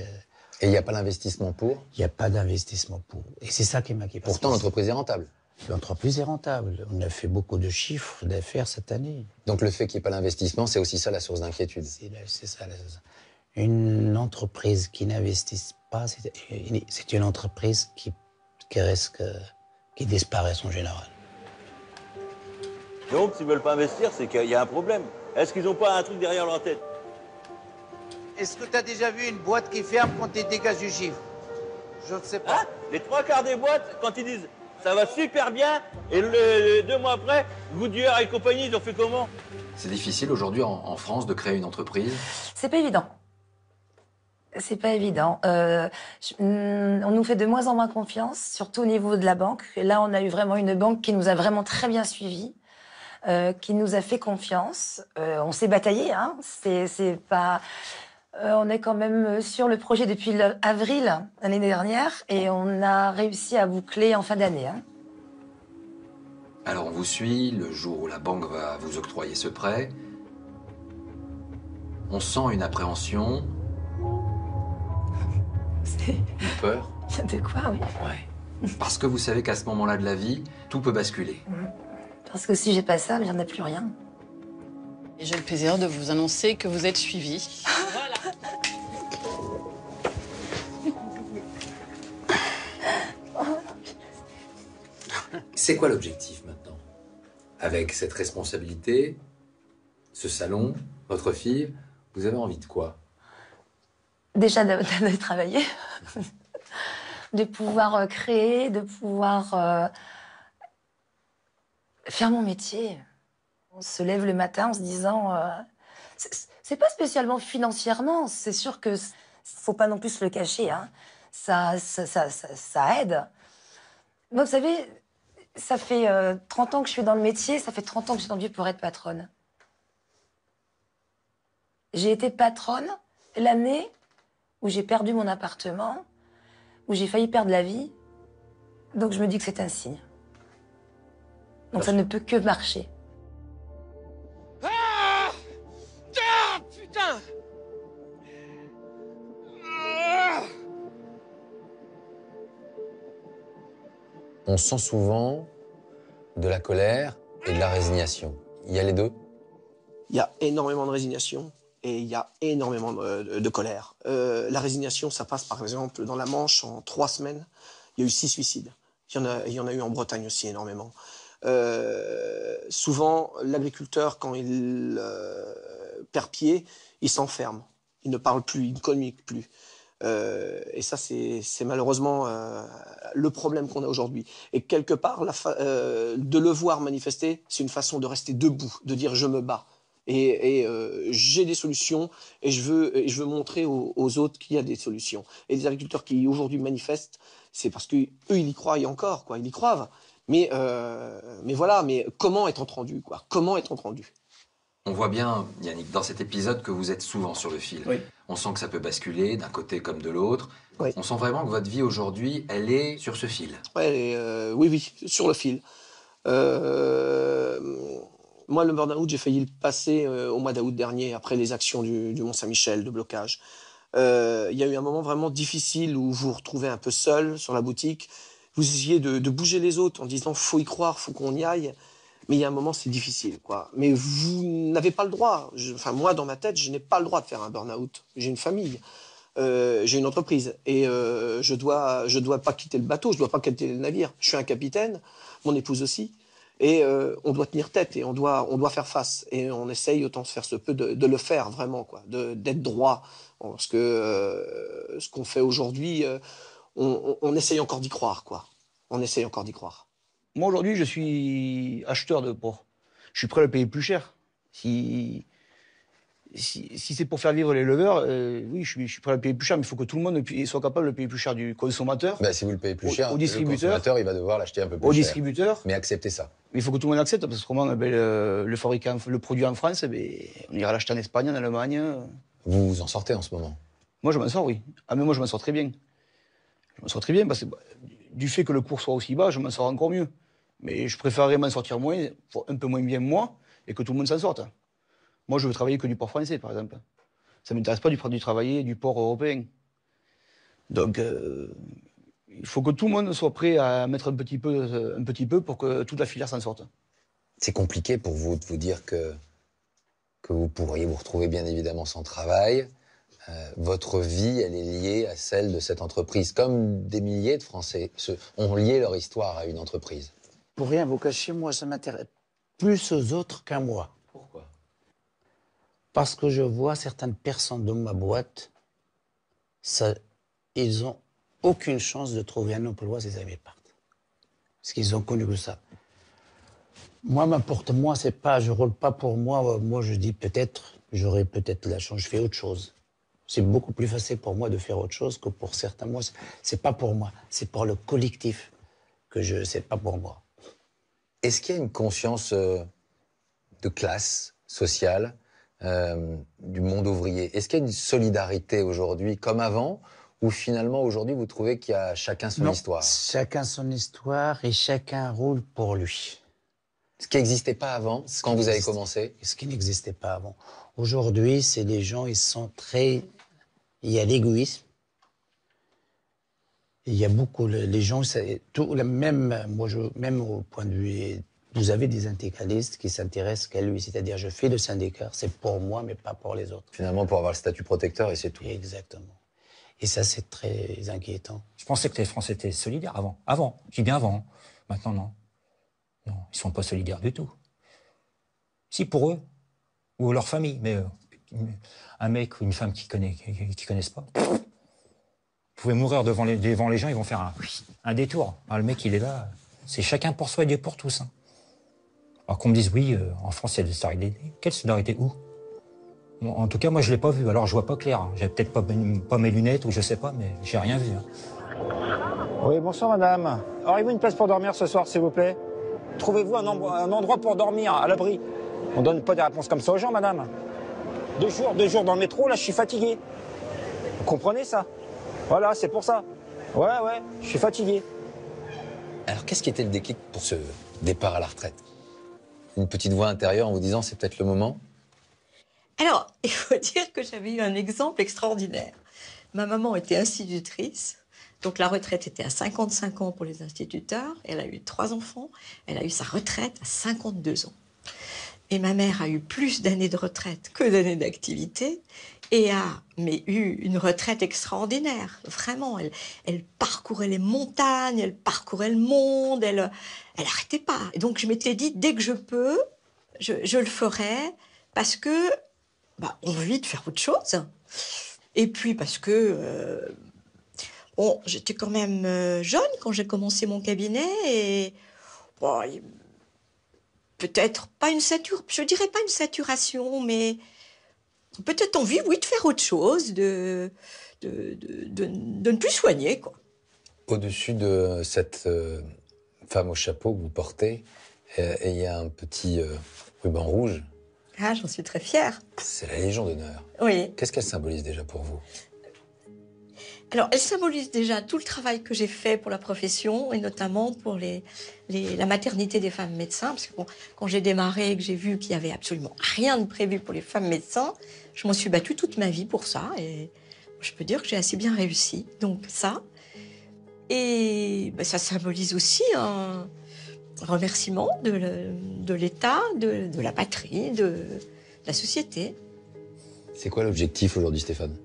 Speaker 23: Et il n'y a pas d'investissement pour?
Speaker 15: Il n'y a pas d'investissement pour. Et c'est ça qui m'inquiète.
Speaker 23: Pourtant, l'entreprise est rentable.
Speaker 15: L'entreprise est rentable. On a fait beaucoup de chiffres d'affaires cette année.
Speaker 23: Donc le fait qu'il n'y ait pas d'investissement, c'est aussi ça la source d'inquiétude.
Speaker 15: C'est ça la source. Une entreprise qui n'investit pas, c'est une entreprise qui risque, qui disparaît en général.
Speaker 22: Donc, s'ils ne veulent pas investir, c'est qu'il y a un problème. Est-ce qu'ils n'ont pas un truc derrière leur tête?
Speaker 15: Est-ce que tu as déjà vu une boîte qui ferme quand tu dégages du chiffre? Je ne sais pas.
Speaker 22: Hein? Les 3/4 des boîtes, quand ils disent ça va super bien, et 2 mois après, Goodyear et compagnie, ils ont fait comment?
Speaker 23: C'est difficile aujourd'hui en France de créer une entreprise?
Speaker 2: C'est pas évident. C'est pas évident. On nous fait de moins en moins confiance, surtout au niveau de la banque. Et là, on a eu vraiment une banque qui nous a vraiment très bien suivis, qui nous a fait confiance. On s'est bataillé, hein. C'est pas... on est quand même sur le projet depuis avril l'année dernière et on a réussi à boucler en fin d'année. Hein.
Speaker 23: Alors on vous suit le jour où la banque va vous octroyer ce prêt. On sent une appréhension. Une peur.
Speaker 2: De quoi, oui.
Speaker 23: Ouais. Parce que vous savez qu'à ce moment-là de la vie, tout peut basculer.
Speaker 2: Parce que si j'ai pas ça, il n'y en a plus rien.
Speaker 13: Et j'ai le plaisir de vous annoncer que vous êtes suivi. Voilà.
Speaker 23: C'est quoi l'objectif maintenant? Avec cette responsabilité, ce salon, votre fille, vous avez envie de quoi?
Speaker 2: Déjà de travailler, de pouvoir créer, de pouvoir faire mon métier. On se lève le matin en se disant... c'est pas spécialement financièrement, c'est sûr que faut pas non plus se le cacher. Hein. Ça aide. Moi, vous savez, ça fait 30 ans que je suis dans le métier, ça fait 30 ans que j'ai tendu pour être patronne. J'ai été patronne l'année où j'ai perdu mon appartement, où j'ai failli perdre la vie. Donc je me dis que c'est un signe. Donc ça ne peut que marcher.
Speaker 8: Ah, ah putain.
Speaker 23: On sent souvent de la colère, et de la résignation. Il y a les deux?
Speaker 25: Il y a énormément de résignation et il y a énormément de colère. La résignation, ça passe par exemple dans la Manche, en 3 semaines, il y a eu 6 suicides. Il y en a eu en Bretagne aussi énormément. Souvent, l'agriculteur, quand il perd pied, il s'enferme. Il ne parle plus, il ne communique plus. Et ça, c'est malheureusement le problème qu'on a aujourd'hui. Et quelque part, de le voir manifester, c'est une façon de rester debout, de dire « je me bats ». Et j'ai des solutions et je veux montrer aux autres qu'il y a des solutions. Et les agriculteurs qui aujourd'hui manifestent, c'est parce qu'eux, ils y croient encore, quoi. Ils y croient. Mais voilà, mais comment être entendu, quoi? Comment être entendu?
Speaker 23: On voit bien, Yannick, dans cet épisode que vous êtes souvent sur le fil.
Speaker 25: Oui.
Speaker 23: On sent que ça peut basculer d'un côté comme de l'autre.
Speaker 25: Oui.
Speaker 23: On sent vraiment que votre vie aujourd'hui, elle est sur ce fil.
Speaker 25: Ouais, oui, sur le fil. Moi, le burn-out, j'ai failli le passer au mois d'août dernier, après les actions du Mont-Saint-Michel, de blocage. Il y a eu un moment vraiment difficile où vous vous retrouvez un peu seul sur la boutique. Vous essayez de bouger les autres en disant « faut y croire, faut qu'on y aille ». Mais il y a un moment, c'est difficile, quoi. Mais vous n'avez pas le droit. Enfin, moi, dans ma tête, je n'ai pas le droit de faire un burn-out. J'ai une famille, j'ai une entreprise. Et je dois pas quitter le bateau, je dois pas quitter le navire. Je suis un capitaine, mon épouse aussi. Et on doit tenir tête et on doit faire face. Et on essaye, autant se faire se peut, de le faire vraiment, quoi, d'être droit. Parce que ce qu'on fait aujourd'hui, on essaye encore d'y croire, quoi. On essaye encore d'y croire.
Speaker 4: Moi, aujourd'hui, je suis acheteur de porc. Je suis prêt à le payer plus cher. Si c'est pour faire vivre les éleveurs, oui, je suis prêt à le payer plus cher, mais il faut que tout le monde soit capable de le payer plus cher du consommateur.
Speaker 23: Bah, si vous le payez plus cher,
Speaker 4: au distributeur,
Speaker 23: le consommateur, il va devoir l'acheter un peu plus
Speaker 4: au
Speaker 23: cher.
Speaker 4: distributeur.
Speaker 23: Mais acceptez ça.
Speaker 4: Il faut que tout le monde accepte, parce qu'autrement, le fabricant, le produit en France, on ira l'acheter en Espagne, en Allemagne.
Speaker 23: Vous vous en sortez en ce moment?
Speaker 4: Moi, je m'en sors, oui. Ah, mais moi, je m'en sors très bien. Je m'en sors très bien, parce que du fait que le cours soit aussi bas, je m'en sors encore mieux. Mais je préférerais m'en sortir moins, un peu moins bien moi, et que tout le monde s'en sorte. Moi, je veux travailler que du porc français, par exemple. Ça ne m'intéresse pas du travailler du porc européen. Donc, il faut que tout le monde soit prêt à mettre un petit peu pour que toute la filière s'en sorte.
Speaker 23: C'est compliqué pour vous de vous dire que vous pourriez vous retrouver bien évidemment sans travail. Votre vie, elle est liée à celle de cette entreprise. Comme des milliers de Français ont lié leur histoire à une entreprise.
Speaker 15: Pour rien vous cacher, moi, ça m'intéresse plus aux autres qu'à moi.
Speaker 23: Pourquoi?
Speaker 15: Parce que je vois certaines personnes de ma boîte, ils n'ont aucune chance de trouver un emploi s'ils partent. Parce qu'ils ont connu que ça. Moi, c'est pas, je roule pas pour moi. Moi, je dis peut-être, j'aurai peut-être la chance, je fais autre chose. C'est beaucoup plus facile pour moi de faire autre chose que pour certains. Moi, c'est pas pour moi, c'est pour le collectif c'est pas pour moi.
Speaker 23: Est-ce qu'il y a une conscience de classe sociale du monde ouvrier? Est-ce qu'il y a une solidarité aujourd'hui comme avant, ou finalement aujourd'hui vous trouvez qu'il y a chacun son histoire?
Speaker 15: Chacun son histoire et chacun roule pour lui.
Speaker 23: Ce qui n'existait pas avant, quand vous avez commencé?
Speaker 15: Ce qui n'existait pas avant. Aujourd'hui, c'est les gens, ils sont très... Il y a l'égoïsme. Il y a beaucoup... Les gens, même au point de vue... Vous avez des intégralistes qui s'intéressent qu'à lui. C'est-à-dire, je fais le syndicat, c'est pour moi, mais pas pour les autres.
Speaker 23: Finalement, pour avoir le statut protecteur, et c'est tout.
Speaker 15: Exactement. Et ça, c'est très inquiétant.
Speaker 9: Je pensais que les Français étaient solidaires avant. Avant, je dis bien avant. Maintenant, non. Non, ils sont pas solidaires du tout. Si, pour eux, ou leur famille, mais un mec ou une femme qui connaissent pas, vous pouvez mourir devant les gens, ils vont faire un détour. Alors, le mec, il est là, c'est chacun pour soi et Dieu pour tous. Hein. Alors qu'on me dise, oui, en France, il y a de la solidarité. Quelle solidarité? Où? Bon, en tout cas, moi, je l'ai pas vu, alors je vois pas clair. J'ai peut-être pas mes lunettes, ou je sais pas, mais j'ai rien vu. Hein.
Speaker 10: Oui, bonsoir madame. Auriez-vous une place pour dormir ce soir, s'il vous plaît? Trouvez-vous un endroit pour dormir, à l'abri? On donne pas des réponses comme ça aux gens, madame. 2 jours dans le métro, là, je suis fatigué. Vous comprenez ça? Voilà, c'est pour ça. Ouais, je suis fatigué.
Speaker 23: Alors, qu'est-ce qui était le déclic pour ce départ à la retraite? Une petite voix intérieure en vous disant, c'est peut-être le moment?
Speaker 3: Alors, il faut dire que j'avais eu un exemple extraordinaire. Ma maman était institutrice Donc la retraite était à 55 ans pour les instituteurs. Elle a eu 3 enfants. Elle a eu sa retraite à 52 ans. Et ma mère a eu plus d'années de retraite que d'années d'activité et a eu une retraite extraordinaire. Vraiment, elle parcourait les montagnes, elle parcourait le monde, elle n'arrêtait pas. Et donc je m'étais dit, dès que je peux, je le ferai parce que on a envie de faire autre chose. Et puis parce que j'étais quand même jeune quand j'ai commencé mon cabinet et peut-être pas je dirais pas une saturation, mais peut-être envie, oui, de faire autre chose, de ne plus soigner, quoi.
Speaker 23: Au-dessus de cette femme au chapeau que vous portez, il y a un petit ruban rouge.
Speaker 3: Ah, j'en suis très fière.
Speaker 23: C'est la Légion d'honneur.
Speaker 3: Oui.
Speaker 23: Qu'est-ce qu'elle symbolise déjà pour vous?
Speaker 3: Alors, elle symbolise déjà tout le travail que j'ai fait pour la profession et notamment pour la maternité des femmes médecins. Parce que quand j'ai démarré et que j'ai vu qu'il n'y avait absolument rien de prévu pour les femmes médecins, je m'en suis battue toute ma vie pour ça. Et je peux dire que j'ai assez bien réussi. Donc ça. Et ça symbolise aussi un remerciement de l'État, de la patrie, de la société.
Speaker 23: C'est quoi l'objectif aujourd'hui, Stéphane?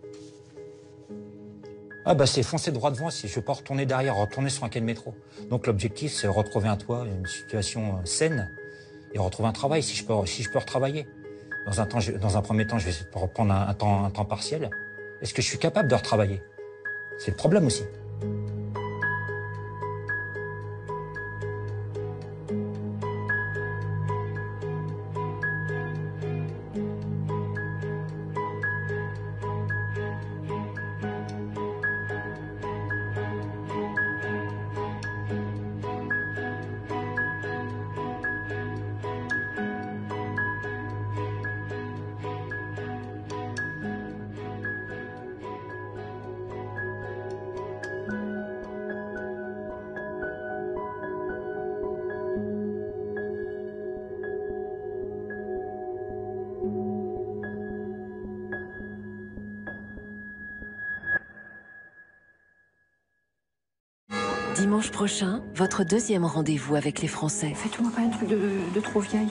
Speaker 9: C'est foncer droit devant, si je ne veux pas retourner derrière, retourner sur un quai de métro. Donc l'objectif, c'est retrouver un toit, une situation saine, et retrouver un travail, si je peux retravailler. Dans un premier temps, je vais reprendre un temps partiel. Est-ce que je suis capable de retravailler? C'est le problème aussi.
Speaker 1: Dimanche prochain, votre deuxième rendez-vous avec les Français.
Speaker 11: Faites-moi pas un truc de trop vieille.